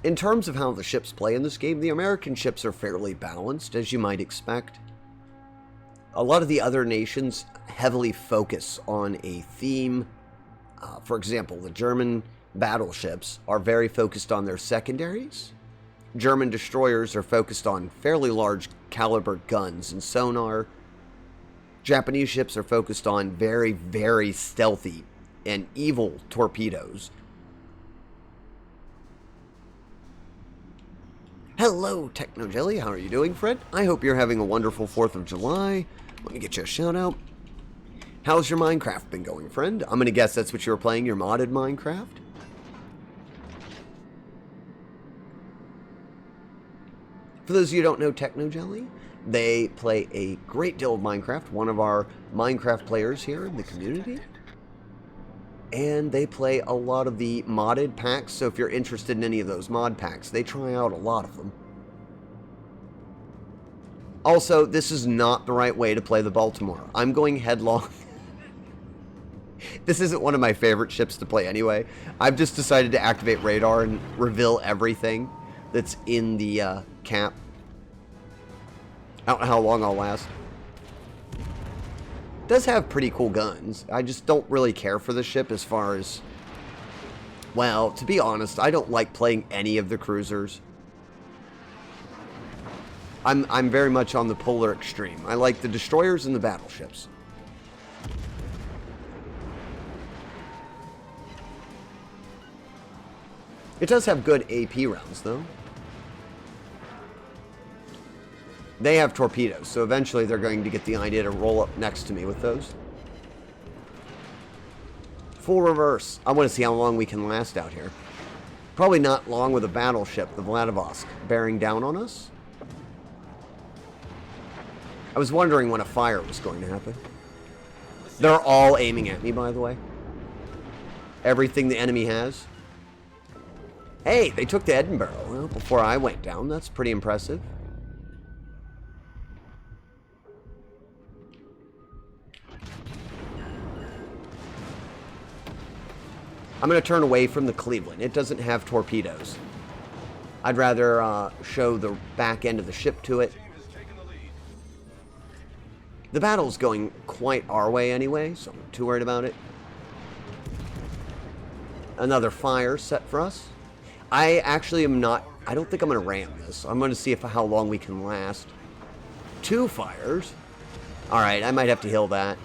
In terms of how the ships play in this game, the American ships are fairly balanced, as you might expect. A lot of the other nations heavily focus on a theme. For example, the German battleships are very focused on their secondaries. German destroyers are focused on fairly large caliber guns and sonar. Japanese ships are focused on very, very stealthy and evil torpedoes. Hello, Technojelly. How are you doing, Fred? I hope you're having a wonderful 4th of July. Let me get you a shout out. How's your Minecraft been going, friend? I'm going to guess that's what you were playing, your modded Minecraft. For those of you who don't know Technojelly, they play a great deal of Minecraft, one of our Minecraft players here in the community. And they play a lot of the modded packs, so if you're interested in any of those mod packs, they try out a lot of them. Also, this is not the right way to play the Baltimore. I'm going headlong. This isn't one of my favorite ships to play anyway. I've just decided to activate radar and reveal everything that's in the cap. I don't know how long I'll last. It does have pretty cool guns. I just don't really care for the ship as far as... Well, to be honest, I don't like playing any of the cruisers. I'm very much on the polar extreme. I like the destroyers and the battleships. It does have good AP rounds, though. They have torpedoes, so eventually they're going to get the idea to roll up next to me with those. Full reverse. I want to see how long we can last out here. Probably not long with a battleship, the Vladivostok, bearing down on us. I was wondering when a fire was going to happen. They're all aiming at me, by the way. Everything the enemy has. Hey, they took to Edinburgh. Well, before I went down. That's pretty impressive. I'm going to turn away from the Cleveland. It doesn't have torpedoes. I'd rather show the back end of the ship to it. The battle's going quite our way anyway, so I'm not too worried about it. Another fire set for us. I actually am not... I don't think I'm going to ram this. I'm going to see how long we can last. 2 fires. Alright, I might have to heal that.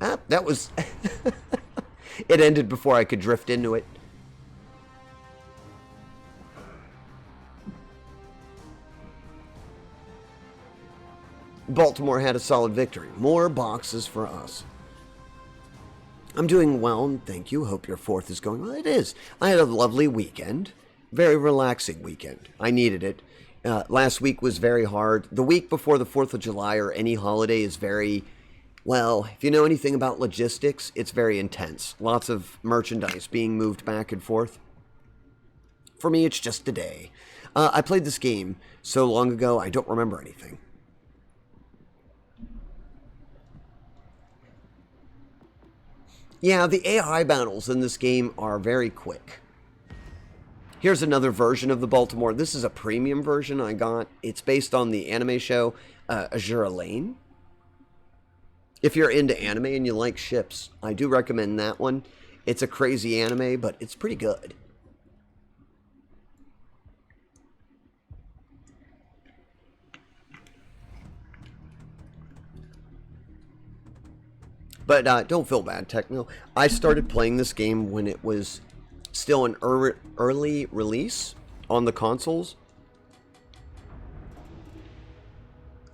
Ah, that was... It ended before I could drift into it. Baltimore had a solid victory. More boxes for us. I'm doing well, and thank you. Hope your 4th is going well. It is. I had a lovely weekend. Very relaxing weekend. I needed it. Last week was very hard. The week before the 4th of July or any holiday is very... Well, if you know anything about logistics, it's very intense. Lots of merchandise being moved back and forth. For me, it's just a day. I played this game so long ago, I don't remember anything. Yeah, the AI battles in this game are very quick. Here's another version of the Baltimore. This is a premium version I got. It's based on the anime show Azure Lane. If you're into anime and you like ships, I do recommend that one. It's a crazy anime, but it's pretty good. But don't feel bad, Techno. I started playing this game when it was still an early release on the consoles.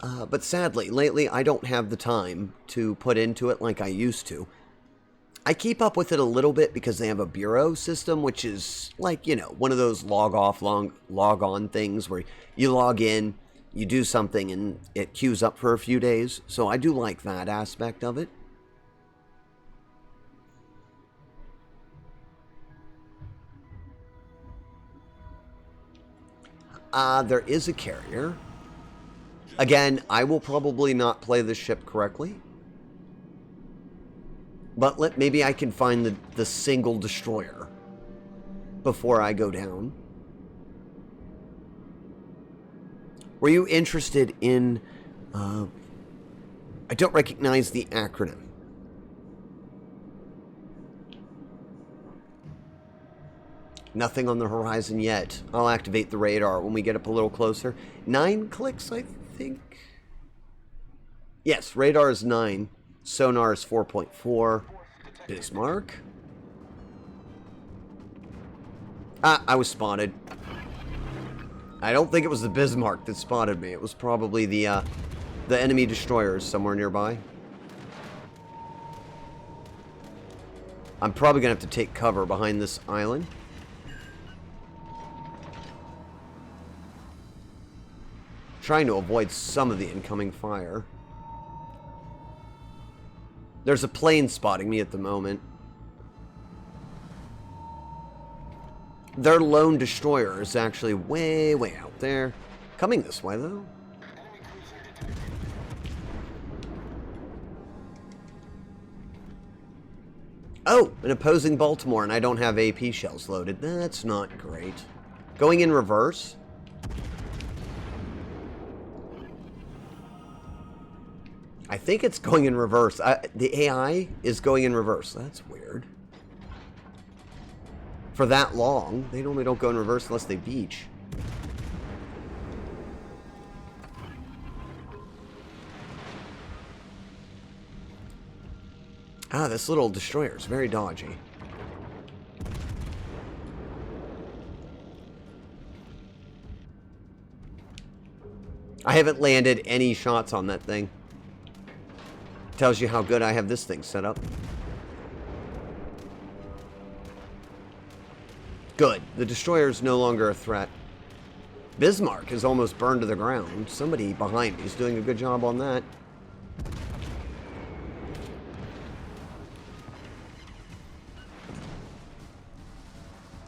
But sadly, lately I don't have the time to put into it like I used to. I keep up with it a little bit because they have a bureau system, which is like, you know, one of those log off, log on things where you log in, you do something, and it queues up for a few days. So I do like that aspect of it. There is a carrier. Again, I will probably not play the ship correctly. But maybe I can find the single destroyer before I go down. Were you interested in... I don't recognize the acronym. Nothing on the horizon yet. I'll activate the radar when we get up a little closer. 9 clicks, I think? Yes, radar is 9. Sonar is 4.4. Bismarck. I was spotted. I don't think it was the Bismarck that spotted me. It was probably the enemy destroyers somewhere nearby. I'm probably going to have to take cover behind this island. Trying to avoid some of the incoming fire. There's a plane spotting me at the moment. Their lone destroyer is actually way, way out there. Coming this way, though. Oh, an opposing Baltimore, and I don't have AP shells loaded. That's not great. Going in reverse. I think it's going in reverse. The AI is going in reverse. That's weird. For that long, they normally don't go in reverse unless they beach. This little destroyer is very dodgy. I haven't landed any shots on that thing. Tells you how good I have this thing set up. Good. The destroyer is no longer a threat. Bismarck is almost burned to the ground. Somebody behind me is doing a good job on that.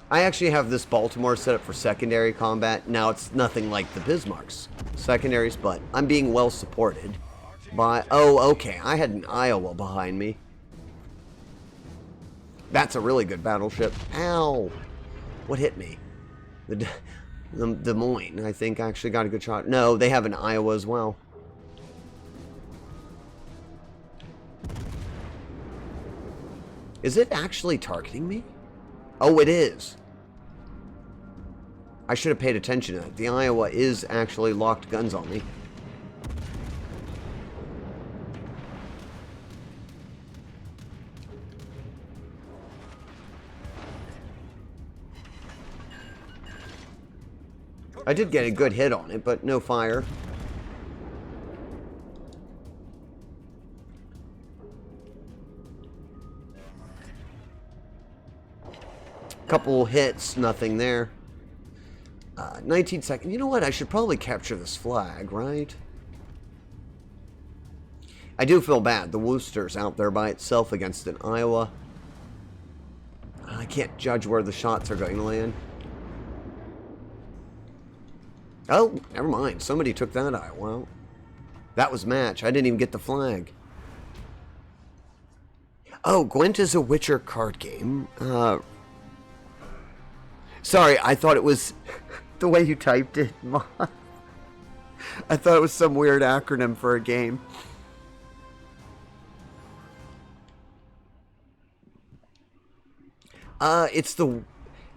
I actually have this Baltimore set up for secondary combat. Now, it's nothing like the Bismarck's secondaries, but I'm being well supported by... Oh, okay. I had an Iowa behind me. That's a really good battleship. Ow! What hit me? The Des Moines, I think, actually got a good shot. No, they have an Iowa as well. Is it actually targeting me? Oh, it is. I should have paid attention to that. The Iowa is actually locked guns on me. I did get a good hit on it, but no fire. Couple hits, nothing there. 19 seconds. You know what? I should probably capture this flag, right? I do feel bad. The Worcester's out there by itself against an Iowa. I can't judge where the shots are going to land. Oh, never mind. Somebody took that Iowa. That was match. I didn't even get the flag. Oh, Gwent is a Witcher card game. Sorry, I thought it was the way you typed it. I thought it was some weird acronym for a game. It's the...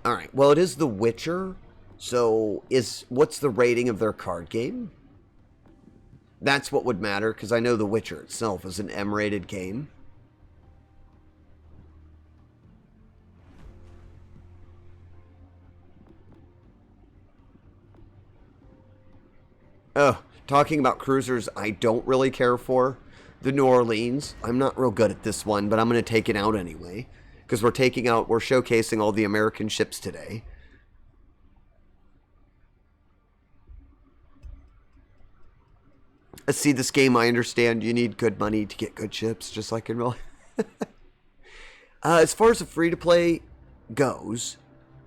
Alright, well, it is The Witcher. So, what's the rating of their card game? That's what would matter, because I know The Witcher itself is an M-rated game. Oh, talking about cruisers I don't really care for. The New Orleans. I'm not real good at this one, but I'm going to take it out anyway. Because we're showcasing all the American ships today. See, this game, I understand you need good money to get good ships, just like in real life. As far as the free-to-play goes,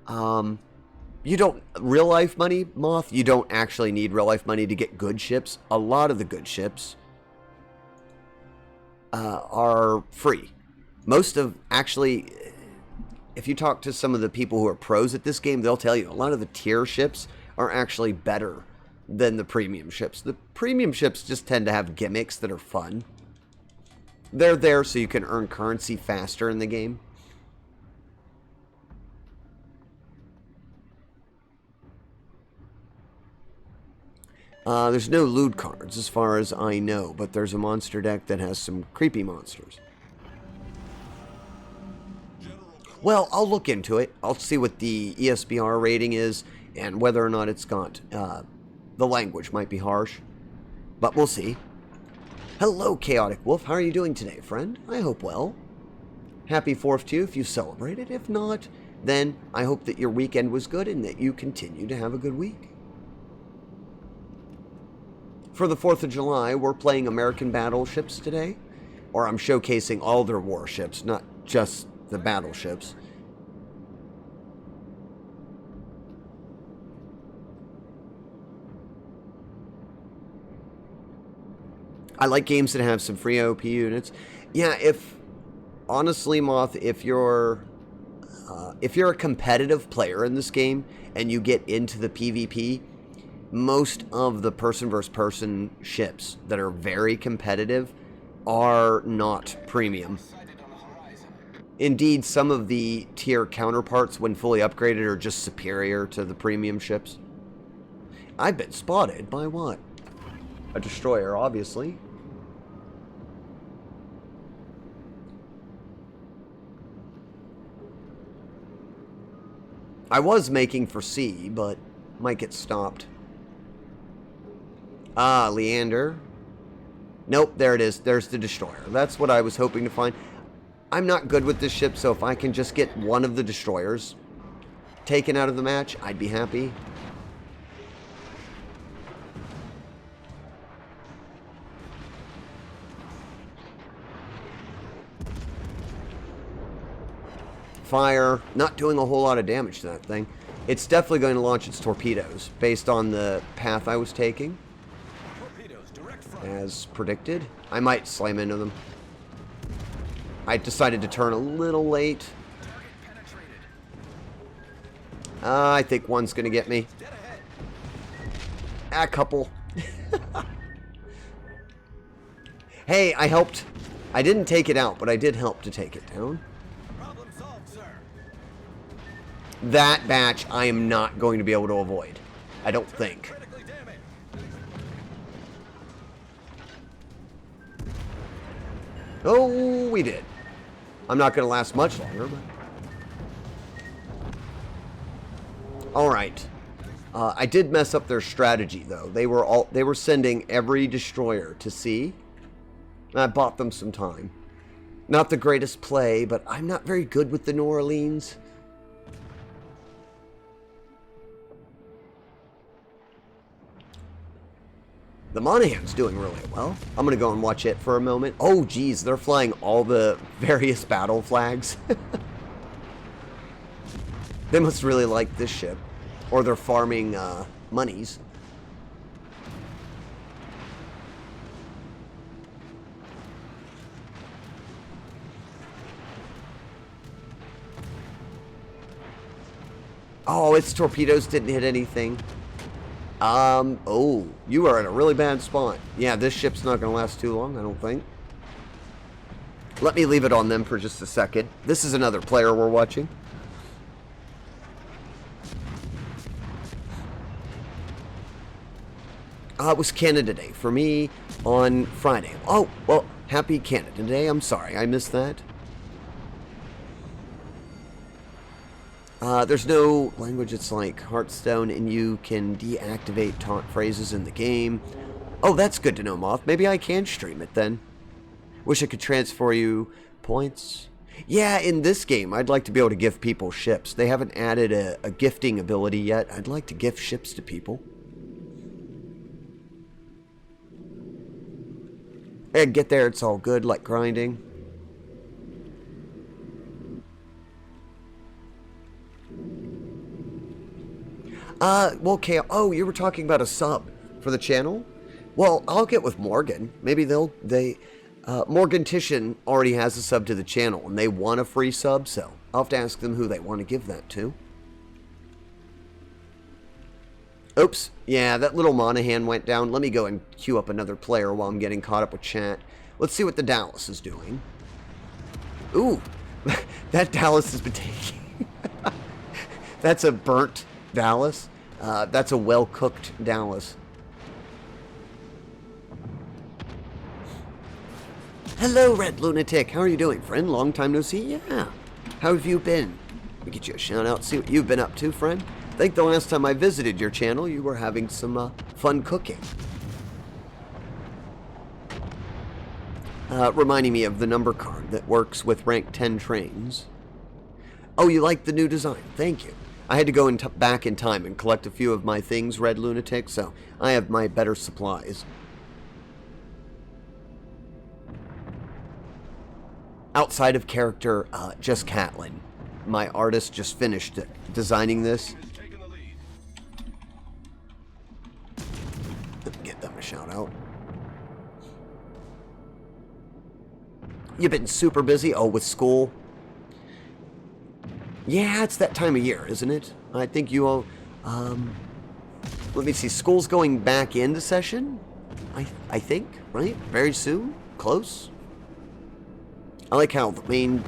you don't... Real-life money, Moth, you don't actually need real-life money to get good ships. A lot of the good ships are free. Most of... Actually, if you talk to some of the people who are pros at this game, they'll tell you a lot of the tier ships are actually better than the premium ships. The premium ships just tend to have gimmicks that are fun. They're there so you can earn currency faster in the game. There's no loot cards as far as I know, but there's a monster deck that has some creepy monsters. Well, I'll look into it. I'll see what the ESBR rating is and whether or not it's got... the language might be harsh, but we'll see. Hello, Chaotic Wolf. How are you doing today, friend? I hope well. Happy 4th to you if you celebrated. If not, then I hope that your weekend was good and that you continue to have a good week. For the 4th of July, we're playing American battleships today. Or I'm showcasing all their warships, not just the battleships. I like games that have some free OP units. Yeah, honestly, Moth, if you're a competitive player in this game and you get into the PvP, most of the person versus person ships that are very competitive are not premium. Indeed, some of the tier counterparts, when fully upgraded, are just superior to the premium ships. I've been spotted by what? A destroyer, obviously. I was making for C, but might get stopped. Ah, Leander. Nope, there it is. There's the destroyer. That's what I was hoping to find. I'm not good with this ship, so if I can just get one of the destroyers taken out of the match, I'd be happy. Fire, not doing a whole lot of damage to that thing. It's definitely going to launch its torpedoes based on the path I was taking. As predicted. I might slam into them. I decided to turn a little late. I think one's going to get me. A couple. Hey, I helped. I didn't take it out, but I did help to take it down. That batch I am not going to be able to avoid. I don't think. Oh, we did. I'm not going to last much longer, but... Alright. I did mess up their strategy, though. They were sending every destroyer to sea. And I bought them some time. Not the greatest play, but I'm not very good with the New Orleans. The Monahan's doing really well. I'm going to go and watch it for a moment. Oh, geez, they're flying all the various battle flags. They must really like this ship. Or they're farming monies. Oh, its torpedoes didn't hit anything. Oh, you are in a really bad spot. Yeah, this ship's not going to last too long, I don't think. Let me leave it on them for just a second. This is another player we're watching. It was Canada Day for me on Friday. Oh, well, happy Canada Day. I'm sorry, I missed that. There's no language. It's like Hearthstone, and you can deactivate taunt phrases in the game. Oh, that's good to know, Moth. Maybe I can stream it then. Wish I could transfer you points. Yeah, in this game, I'd like to be able to give people ships. They haven't added a gifting ability yet. I'd like to gift ships to people. And get there, it's all good, like grinding. Well, okay. Oh, you were talking about a sub for the channel? Well, I'll get with Morgan. Maybe Morgan Titian already has a sub to the channel, and they want a free sub, so I'll have to ask them who they want to give that to. Oops. Yeah, that little Monahan went down. Let me go and queue up another player while I'm getting caught up with chat. Let's see what the Dallas is doing. Ooh, that Dallas has been taking... That's a burnt Dallas. That's a well-cooked Dallas. Hello, Red Lunatic. How are you doing, friend? Long time no see. Yeah. How have you been? Let me get you a shout out. See what you've been up to, friend. I think the last time I visited your channel, you were having some fun cooking. Reminding me of the number card that works with rank 10 trains. Oh, you like the new design? Thank you. I had to go back in time and collect a few of my things, Red Lunatic, so I have my better supplies. Outside of character, just Catlin. My artist just finished designing this. Get them a shout out. You've been super busy? Oh, with school? Yeah, it's that time of year, isn't it? I think you all... let me see. School's going back into session? I think, right? Very soon? Close? I like how the main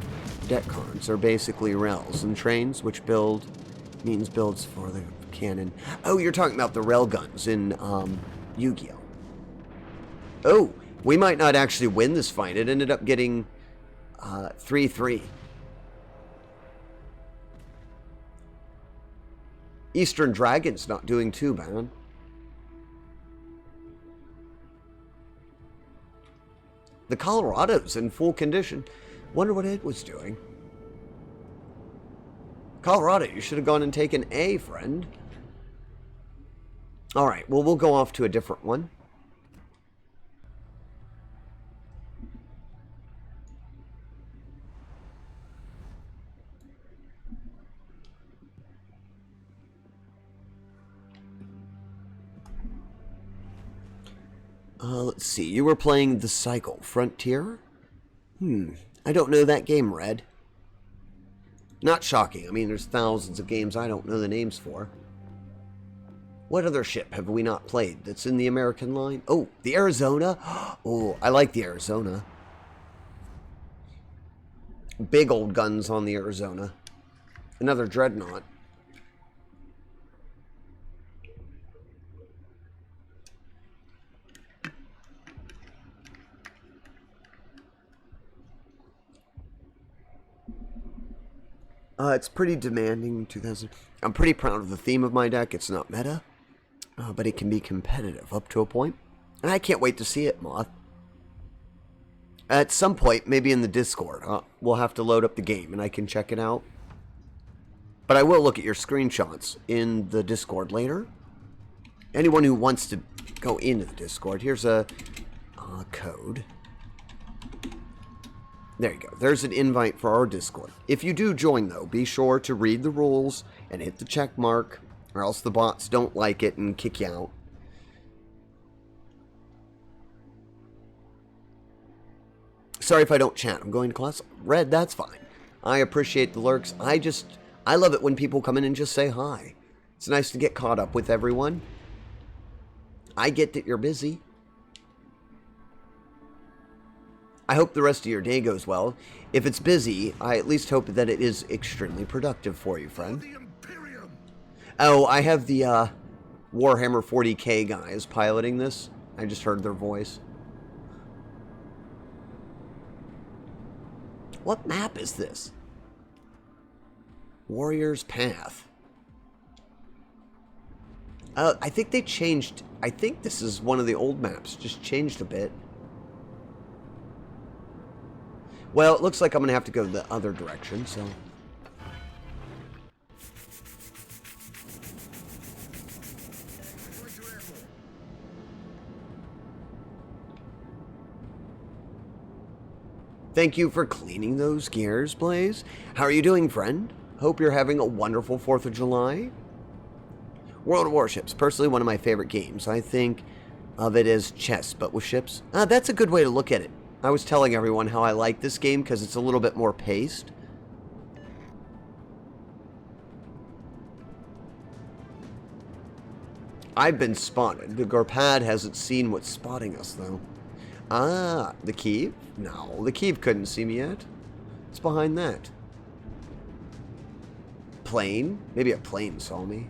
deck cards are basically rails and trains, which means builds for the cannon. Oh, you're talking about the rail guns in Yu-Gi-Oh! Oh, we might not actually win this fight. It ended up getting 3-3. Eastern Dragon's not doing too bad. The Colorado's in full condition. Wonder what it was doing. Colorado, you should have gone and taken A, friend. Alright, well, we'll go off to a different one. Let's see. You were playing The Cycle Frontier? I don't know that game, Red. Not shocking. I mean, there's thousands of games I don't know the names for. What other ship have we not played that's in the American line? Oh, the Arizona? Oh, I like the Arizona. Big old guns on the Arizona. Another dreadnought. It's pretty demanding. 2000. I'm pretty proud of the theme of my deck. It's not meta, but it can be competitive up to a point. And I can't wait to see it, Moth. At some point, maybe in the Discord, we'll have to load up the game and I can check it out. But I will look at your screenshots in the Discord later. Anyone who wants to go into the Discord, here's a code. There you go. There's an invite for our Discord. If you do join, though, be sure to read the rules and hit the check mark, or else the bots don't like it and kick you out. Sorry if I don't chat. I'm going to class. Red, that's fine. I appreciate the lurks. I I love it when people come in and just say hi. It's nice to get caught up with everyone. I get that you're busy. I hope the rest of your day goes well. If it's busy, I at least hope that it is extremely productive for you, friend. Oh, I have the Warhammer 40k guys piloting this. I just heard their voice. What map is this? Warrior's Path. I think they changed. I think this is one of the old maps. Just changed a bit. Well, it looks like I'm going to have to go the other direction, so... Thank you for cleaning those gears, Blaze. How are you doing, friend? Hope you're having a wonderful 4th of July. World of Warships, personally one of my favorite games. I think of it as chess, but with ships. That's a good way to look at it. I was telling everyone how I like this game because it's a little bit more paced. I've been spotted. The Gorpad hasn't seen what's spotting us, though. Ah, the Kiev? No, the Kiev couldn't see me yet. What's behind that? Plane? Maybe a plane saw me.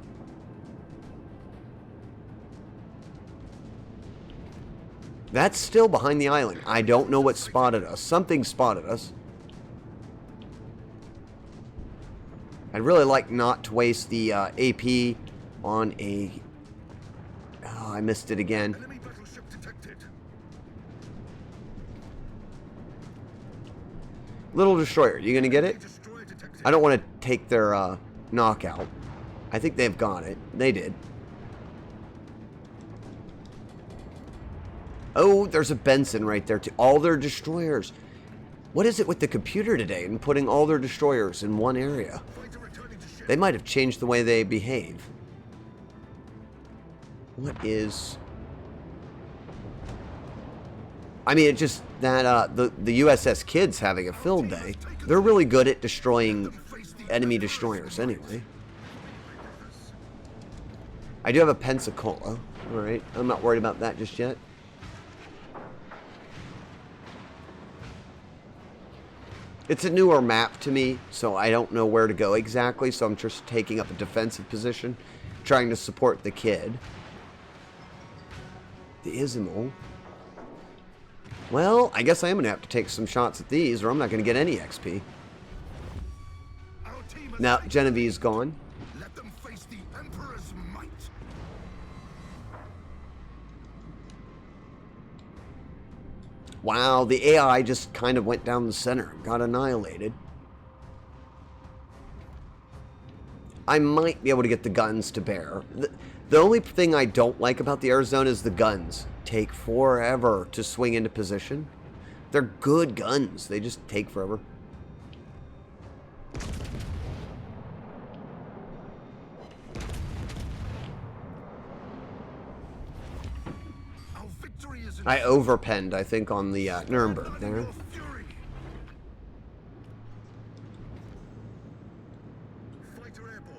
That's still behind the island. I don't know what spotted us. Something spotted us. I'd really like not to waste the AP on a... Oh, I missed it again. Enemy battleship detected. Little destroyer, you gonna get it? Destroyer detected. I don't want to take their knockout. I think they've got it. They did. Oh, there's a Benson right there too. All their destroyers. What is it with the computer today and putting all their destroyers in one area? Fighter returning to ship. They might have changed the way they behave. What is... I mean, it just that the USS Kidd's having a field day. They're really good at destroying enemy destroyers anyway. I do have a Pensacola. Alright, I'm not worried about that just yet. It's a newer map to me, so I don't know where to go exactly, so I'm just taking up a defensive position, trying to support the Kidd. The Izumo. Well, I guess I am going to have to take some shots at these, or I'm not going to get any XP. Our team has Now, taken- Genevieve's gone. Let them face the Emperor's might. Wow, the AI just kind of went down the center, got annihilated. I might be able to get the guns to bear. The only thing I don't like about the Arizona is the guns take forever to swing into position. They're good guns, they just take forever. Our victory is in I overpenned, I think, on the Nuremberg there. your fury. Fighter airborne.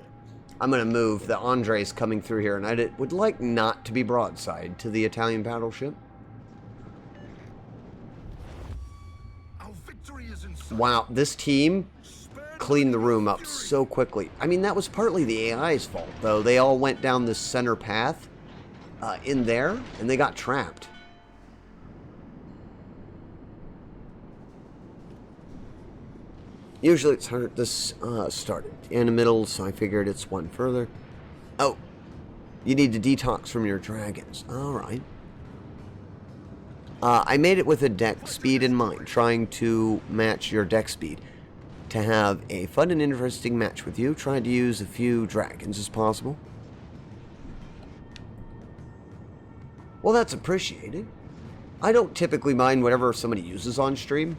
I'm going to move. The Andre's coming through here, and I would like not to be broadside to the Italian battleship. Our victory is in sight. Wow, this team Spare cleaned the not your room up fury. so quickly. I mean, that was partly the AI's fault, though. They all went down this center path in there, and they got trapped. Usually it's hard. This started in the middle, so I figured it's one further. Oh, you need to detox from your dragons. All right. I made it with a deck speed in mind, trying to match your deck speed. To have a fun and interesting match with you, trying to use a few dragons as possible. Well, that's appreciated. I don't typically mind whatever somebody uses on stream.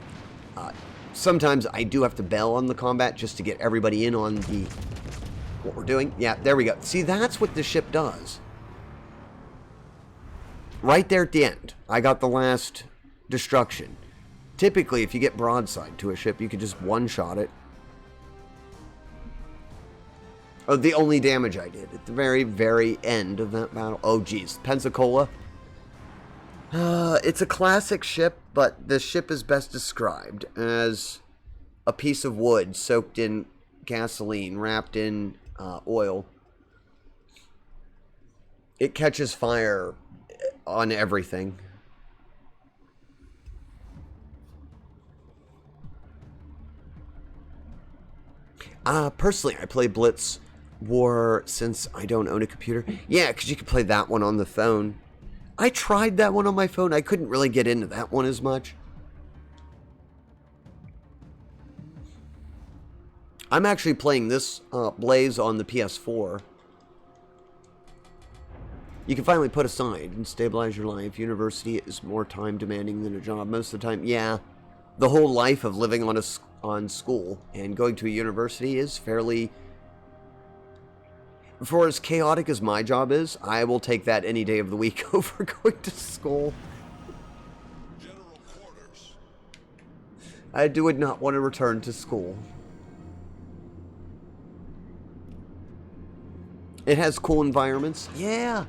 Sometimes I do have to bail on the combat just to get everybody in on what we're doing. Yeah, there we go. See, that's what the ship does. Right there at the end, I got the last destruction. Typically, if you get broadside to a ship, you could just one-shot it. Oh, the only damage I did at the very, very end of that battle. Oh, geez. Pensacola. It's a classic ship, but the ship is best described as a piece of wood soaked in gasoline, wrapped in oil. It catches fire on everything. Personally, I play Blitz War since I don't own a computer. Yeah, because you can play that one on the phone. I tried that one on my phone. I couldn't really get into that one as much. I'm actually playing this Blaze on the PS4. You can finally put aside and stabilize your life. University is more time demanding than a job most of the time. Yeah, the whole life of living on school and going to a university is fairly... For as chaotic as my job is, I will take that any day of the week over going to school. General quarters. I would not want to return to school. It has cool environments. Yeah.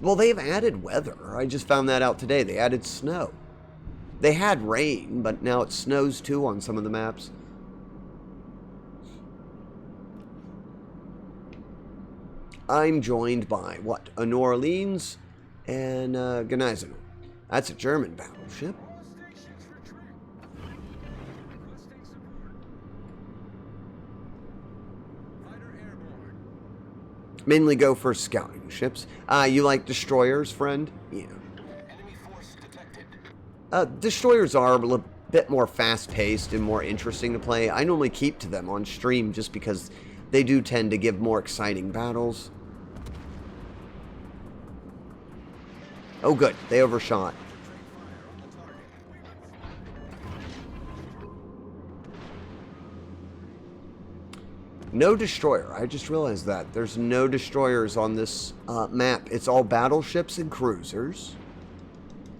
Well, they've added weather. I just found that out today. They added snow. They had rain, but now it snows too on some of the maps. I'm joined by, what, a New Orleans and Gneisenau. That's a German battleship. Mainly go for scouting ships. You like destroyers, friend? Yeah. Enemy force detected. Destroyers are a bit more fast-paced and more interesting to play. I normally keep to them on stream just because they do tend to give more exciting battles. Oh good, they overshot. No destroyer. I just realized that. There's no destroyers on this map. It's all battleships and cruisers.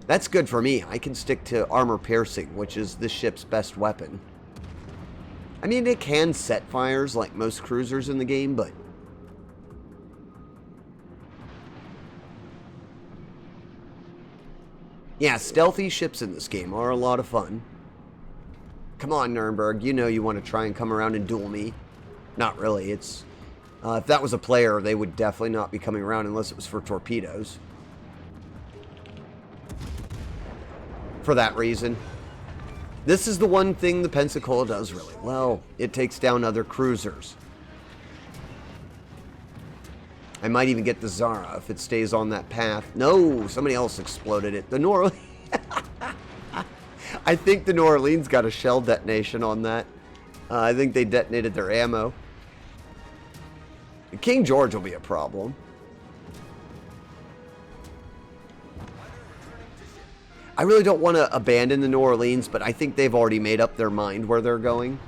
That's good for me. I can stick to armor piercing, which is this ship's best weapon. I mean, it can set fires like most cruisers in the game, but... yeah, stealthy ships in this game are a lot of fun. Come on, Nuremberg. You know you want to try and come around and duel me. Not really. It's if that was a player, they would definitely not be coming around unless it was for torpedoes. For that reason. This is the one thing the Pensacola does really well. It takes down other cruisers. I might even get the Zara if it stays on that path. No, somebody else exploded it. The New Orleans. I think the New Orleans got a shell detonation on that. I think they detonated their ammo. The King George will be a problem. I really don't want to abandon the New Orleans, but I think they've already made up their mind where they're going.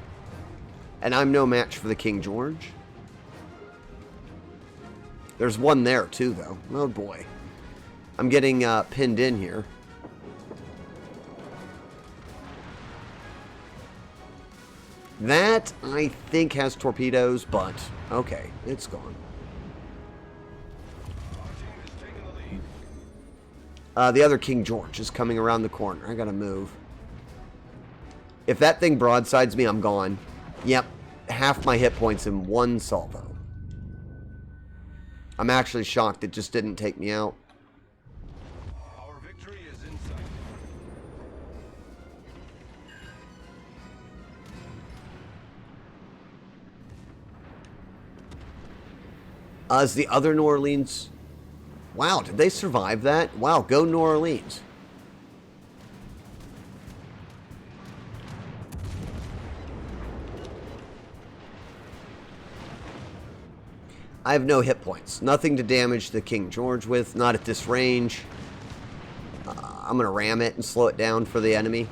And I'm no match for the King George. There's one there too, though. Oh boy. I'm getting pinned in here. That, I think, has torpedoes, but okay, it's gone. The other King George is coming around the corner. I gotta move. If that thing broadsides me, I'm gone. Yep, half my hit points in one salvo. I'm actually shocked it just didn't take me out. Our victory is in sight. Is the other New Orleans... wow, did they survive that? Wow, go New Orleans. I have no hit points. Nothing to damage the King George with. Not at this range. I'm going to ram it and slow it down for the enemy.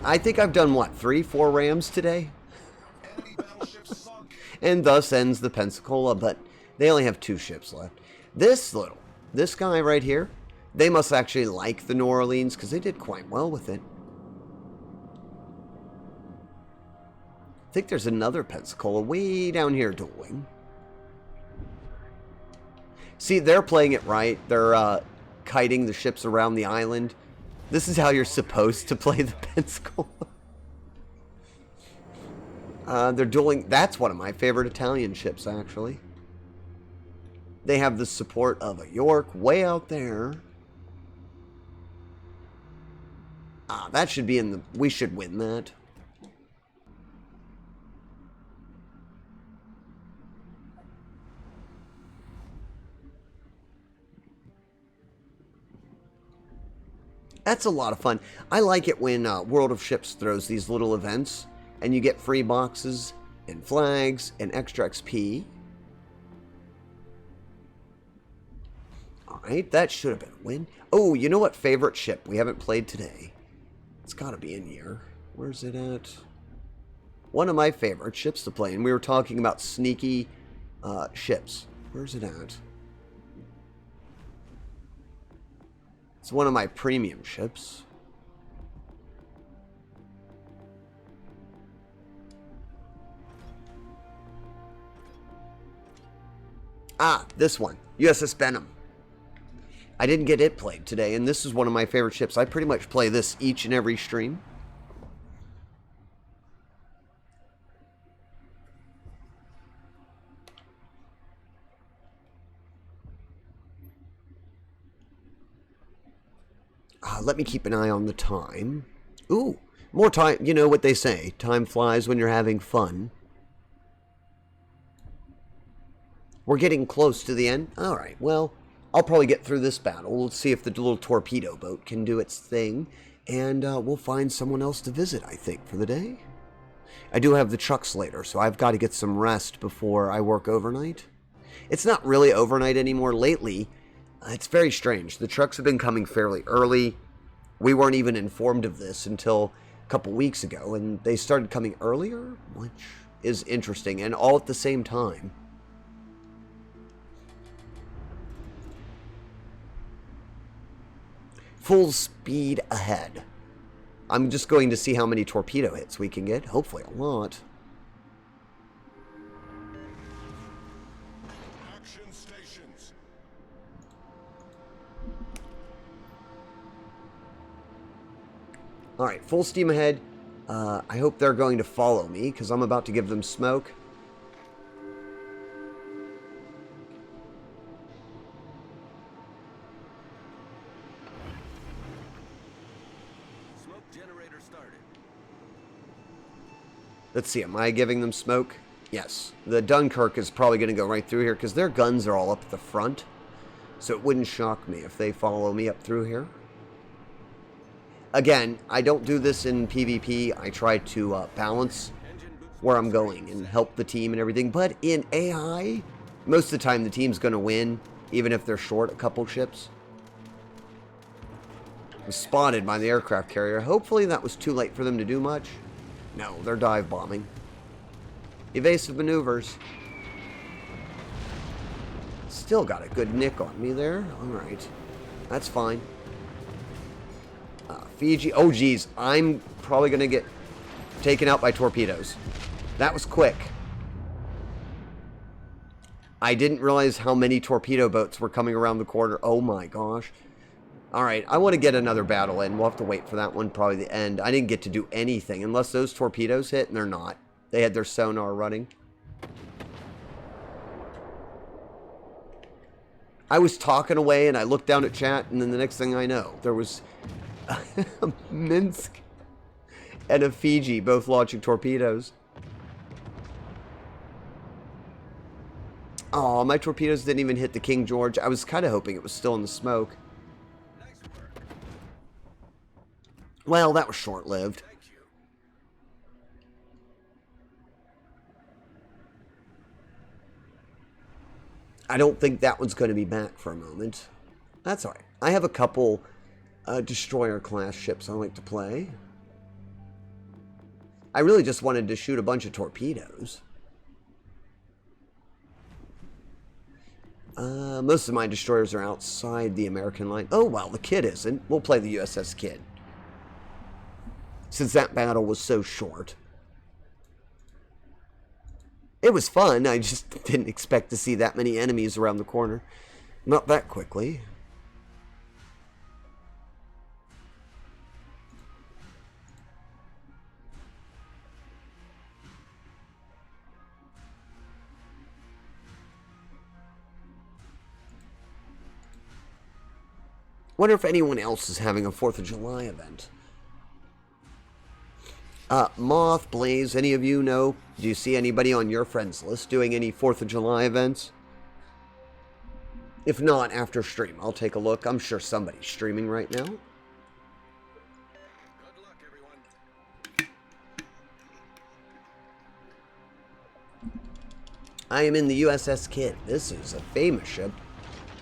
I think I've done, what, 3-4 rams today? Enemy battleships sunk. And thus ends the Pensacola, but they only have 2 ships left. This guy right here, they must actually like the New Orleans because they did quite well with it. I think there's another Pensacola way down here dueling. See, they're playing it right. They're kiting the ships around the island. This is how you're supposed to play the Pensacola. They're dueling. That's one of my favorite Italian ships, actually. They have the support of a York way out there. That should be in the... We should win that. That's a lot of fun. I like it when World of Ships throws these little events and you get free boxes and flags and extra XP. Alright, that should have been a win. Oh, you know what favorite ship we haven't played today? It's got to be in here. Where's it at? One of my favorite ships to play, and we were talking about sneaky ships. Where's it at? It's one of my premium ships. This one. USS Benham. I didn't get it played today, and this is one of my favorite ships. I pretty much play this each and every stream. Let me keep an eye on the time. Ooh, more time. You know what they say. Time flies when you're having fun. We're getting close to the end. All right, well, I'll probably get through this battle. Let's see if the little torpedo boat can do its thing. And we'll find someone else to visit, I think, for the day. I do have the trucks later, so I've got to get some rest before I work overnight. It's not really overnight anymore lately. It's very strange. The trucks have been coming fairly early. We weren't even informed of this until a couple weeks ago, and they started coming earlier, which is interesting, and all at the same time. Full speed ahead. I'm just going to see how many torpedo hits we can get. Hopefully a lot. Action stations. Alright, full steam ahead. I hope they're going to follow me, because I'm about to give them smoke. Smoke generator started. Let's see, am I giving them smoke? Yes. The Dunkirk is probably going to go right through here, because their guns are all up at the front. So it wouldn't shock me if they follow me up through here. Again, I don't do this in PvP. I try to balance where I'm going and help the team and everything. But in AI, most of the time the team's going to win, even if they're short a couple ships. I was spotted by the aircraft carrier. Hopefully that was too late for them to do much. No, they're dive bombing. Evasive maneuvers. Still got a good nick on me there. Alright. That's fine. Fiji. Oh, geez. I'm probably going to get taken out by torpedoes. That was quick. I didn't realize how many torpedo boats were coming around the corner. Oh, my gosh. Alright, I want to get another battle in. We'll have to wait for that one, probably the end. I didn't get to do anything unless those torpedoes hit, and they're not. They had their sonar running. I was talking away, and I looked down at chat, and then the next thing I know, there was a Minsk and a Fiji both launching torpedoes. Oh, my torpedoes didn't even hit the King George. I was kind of hoping it was still in the smoke. Well, that was short-lived. I don't think that one's going to be back for a moment. That's alright. I have a couple destroyer-class ships I like to play. I really just wanted to shoot a bunch of torpedoes. Most of my destroyers are outside the American line. Oh, well, the Kid isn't. We'll play the USS Kid. Since that battle was so short. It was fun. I just didn't expect to see that many enemies around the corner. Not that quickly. Wonder if anyone else is having a 4th of July event. Moth, Blaze, any of you know? Do you see anybody on your friends list doing any 4th of July events? If not, after stream, I'll take a look. I'm sure somebody's streaming right now. Good luck, everyone. I am in the USS Kidd. This is a famous ship.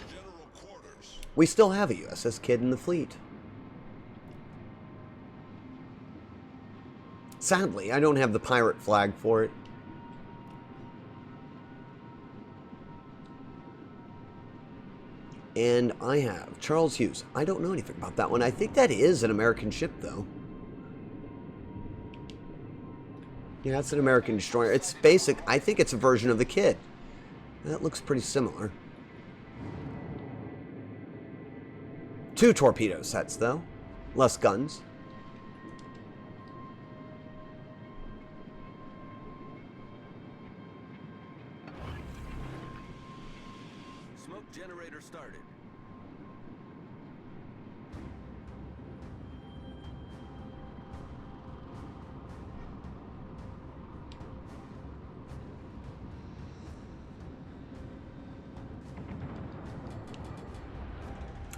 General quarters. We still have a USS Kidd in the fleet. Sadly, I don't have the pirate flag for it. And I have Charles Hughes. I don't know anything about that one. I think that is an American ship, though. Yeah, that's an American destroyer. It's basic. I think it's a version of the Kidd. That looks pretty similar. 2 torpedo sets, though. Less guns. Smoke generator started.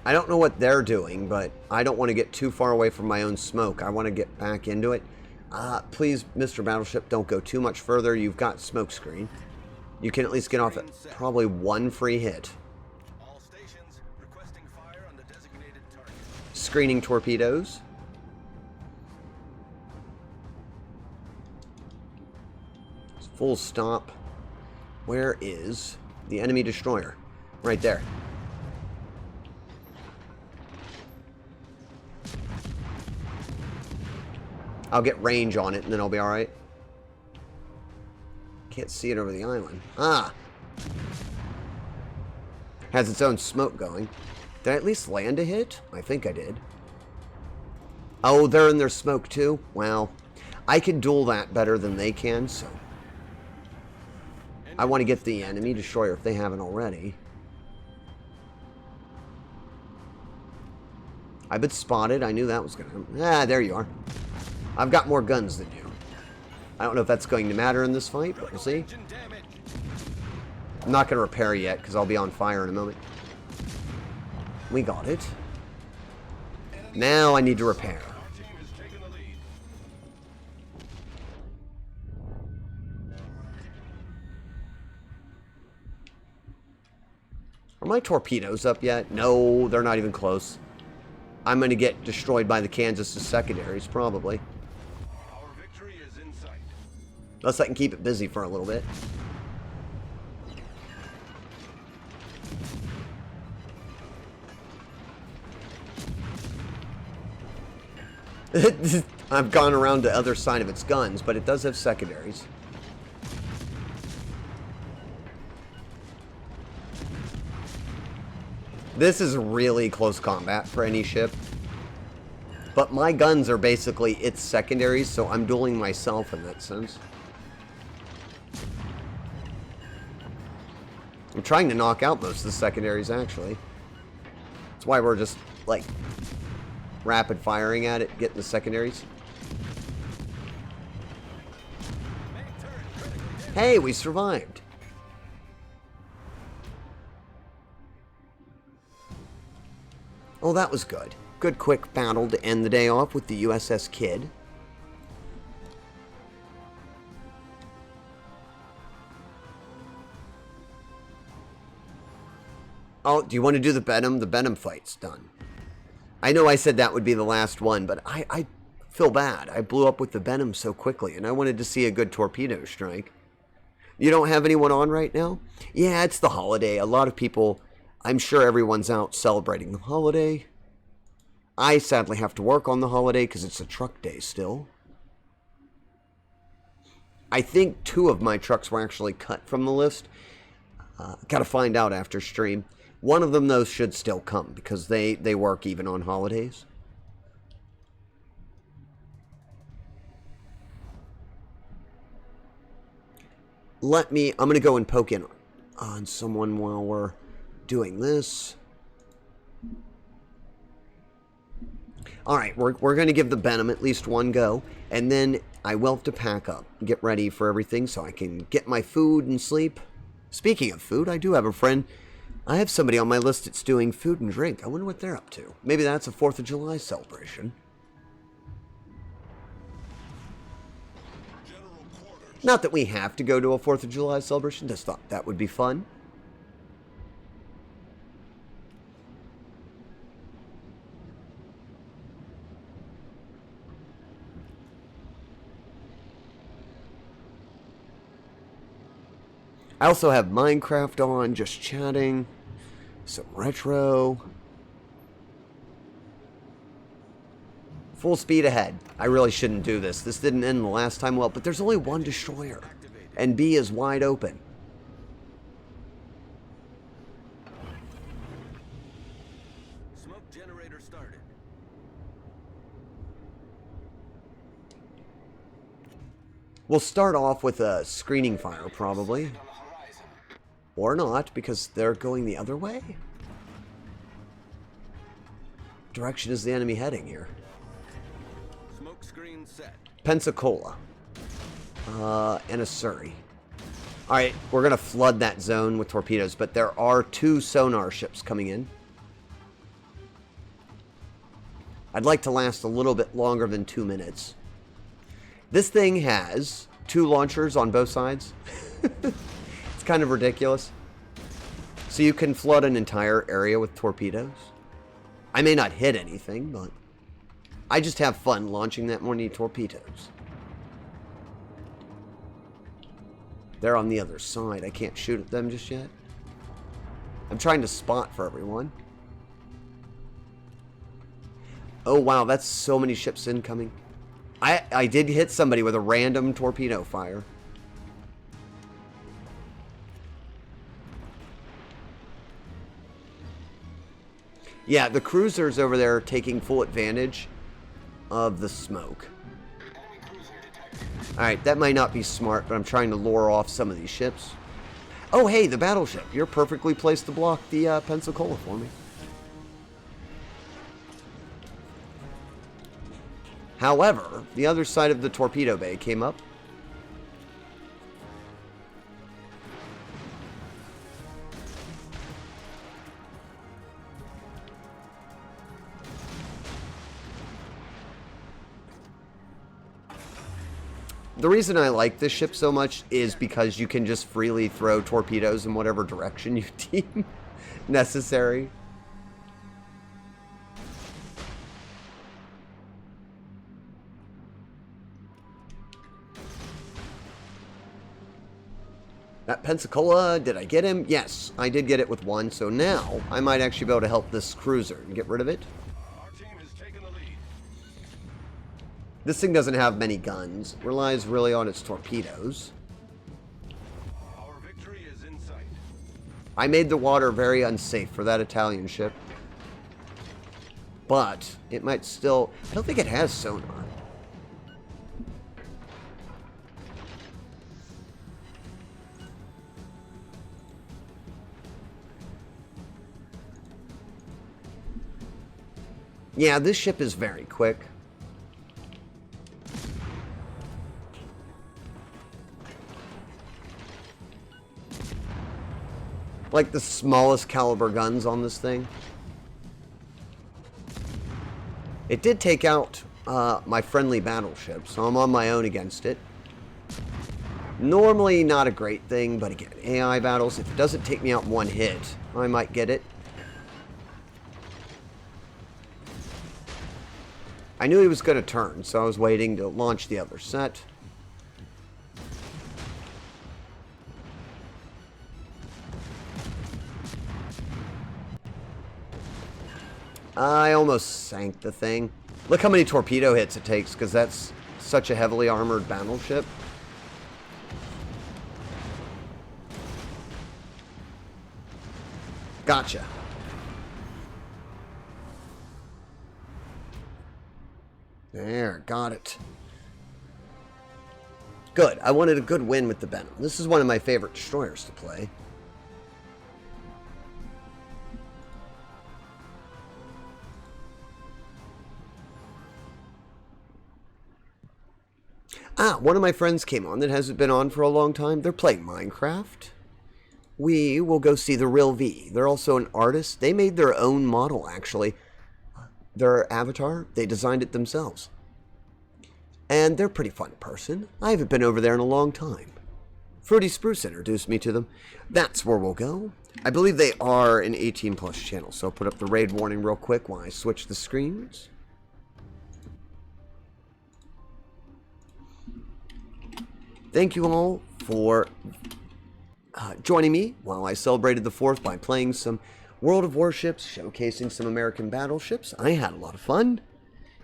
I don't know what they're doing, but I don't want to get too far away from my own smoke. I want to get back into it. Please, Mr. Battleship, don't go too much further. You've got smoke screen. You can at least get off at probably 1 free hit. All stations requesting fire on the designated target. Screening torpedoes. Full stop. Where is the enemy destroyer? Right there. I'll get range on it and then I'll be alright. Can't see it over the island. Ah! Has its own smoke going. Did I at least land a hit? I think I did. Oh, they're in their smoke too? Well, I can duel that better than they can, so... I want to get the enemy destroyer if they haven't already. I've been spotted. I knew that was going to... Ah, there you are. I've got more guns than you. I don't know if that's going to matter in this fight, but we'll see. I'm not going to repair yet, because I'll be on fire in a moment. We got it. Now I need to repair. Our team is taking the lead. Are my torpedoes up yet? No, they're not even close. I'm going to get destroyed by the Kansas' secondaries, probably. Our victory is in sight. Unless I can keep it busy for a little bit. I've gone around the other side of its guns, but it does have secondaries. This is really close combat for any ship. But my guns are basically its secondaries, so I'm dueling myself in that sense. I'm trying to knock out most of the secondaries, actually. That's why we're just, like, rapid firing at it, getting the secondaries. Hey, we survived. Oh, that was good. Good quick battle to end the day off with the USS Kidd. Oh, do you want to do the Benham? The Benham fight's done. I know I said that would be the last one, but I feel bad. I blew up with the Benham so quickly, and I wanted to see a good torpedo strike. You don't have anyone on right now? Yeah, it's the holiday. A lot of people, I'm sure everyone's out celebrating the holiday. I sadly have to work on the holiday because it's a truck day still. I think 2 of my trucks were actually cut from the list. Gotta find out after stream. One of them, though, should still come because they work even on holidays. I'm going to go and poke in on someone while we're doing this. Alright, we're going to give the Venom at least one go, and then I will have to pack up, get ready for everything so I can get my food and sleep. Speaking of food, I do have a friend. I have somebody on my list that's doing food and drink. I wonder what they're up to. Maybe that's a 4th of July celebration. Not that we have to go to a 4th of July celebration, just thought that would be fun. I also have Minecraft on, just chatting, some retro. Full speed ahead. I really shouldn't do this. This didn't end the last time well, but there's only one destroyer, and B is wide open. Smoke generator started. We'll start off with a screening fire, probably. Or not, because they're going the other way. Direction is the enemy heading here? Smoke screen set. Pensacola. And a Surrey. Alright, we're going to flood that zone with torpedoes, but there are 2 sonar ships coming in. I'd like to last a little bit longer than 2 minutes. This thing has 2 launchers on both sides. It's kind of ridiculous. So you can flood an entire area with torpedoes. I may not hit anything, but I just have fun launching that many torpedoes. They're on the other side. I can't shoot at them just yet. I'm trying to spot for everyone. Oh wow, that's so many ships incoming. I did hit somebody with a random torpedo fire. Yeah, the cruisers over there are taking full advantage of the smoke. Alright, that might not be smart, but I'm trying to lure off some of these ships. Oh, hey, the battleship. You're perfectly placed to block the Pensacola for me. However, the other side of the torpedo bay came up. The reason I like this ship so much is because you can just freely throw torpedoes in whatever direction you deem necessary. That Pensacola, did I get him? Yes, I did get it with 1, so now I might actually be able to help this cruiser and get rid of it. Our team has taken the lead. This thing doesn't have many guns. It relies really on its torpedoes. Our victory is in sight. I made the water very unsafe for that Italian ship. But it might still... I don't think it has sonar. Yeah, this ship is very quick. Like the smallest caliber guns on this thing. It did take out my friendly battleship, so I'm on my own against it. Normally not a great thing, but again, AI battles, if it doesn't take me out in one hit, I might get it. I knew he was going to turn, so I was waiting to launch the other set. I almost sank the thing. Look how many torpedo hits it takes, because that's such a heavily armored battleship. Gotcha. There, got it. Good. I wanted a good win with the Venom. This is one of my favorite destroyers to play. One of my friends came on that hasn't been on for a long time. They're playing Minecraft. We will go see the Real V. They're also an artist. They made their own model, actually. Their avatar, they designed it themselves. And they're a pretty fun person. I haven't been over there in a long time. Fruity Spruce introduced me to them. That's where we'll go. I believe they are an 18+ channel, so I'll put up the raid warning real quick while I switch the screens. Thank you all for joining me while I celebrated the 4th by playing some World of Warships, showcasing some American battleships. I had a lot of fun.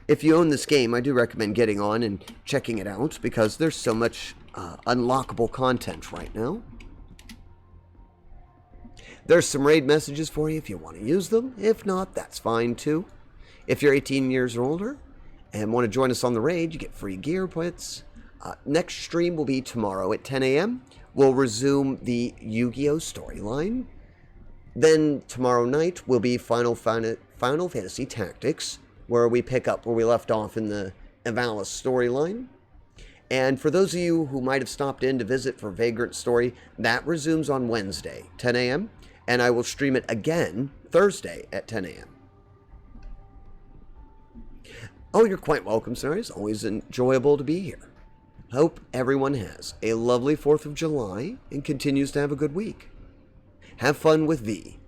If you own this game, I do recommend getting on and checking it out because there's so much unlockable content right now. There's some raid messages for you if you want to use them. If not, that's fine too. If you're 18 years or older and want to join us on the raid, you get free gear bits. Next stream will be tomorrow at 10 a.m. We'll resume the Yu-Gi-Oh! Storyline. Then tomorrow night will be Final Fantasy Tactics, where we pick up where we left off in the Evalis storyline. And for those of you who might have stopped in to visit for Vagrant Story, that resumes on Wednesday, 10 a.m. And I will stream it again Thursday at 10 a.m. Oh, you're quite welcome, sir. It's always enjoyable to be here. Hope everyone has a lovely 4th of July and continues to have a good week. Have fun with V.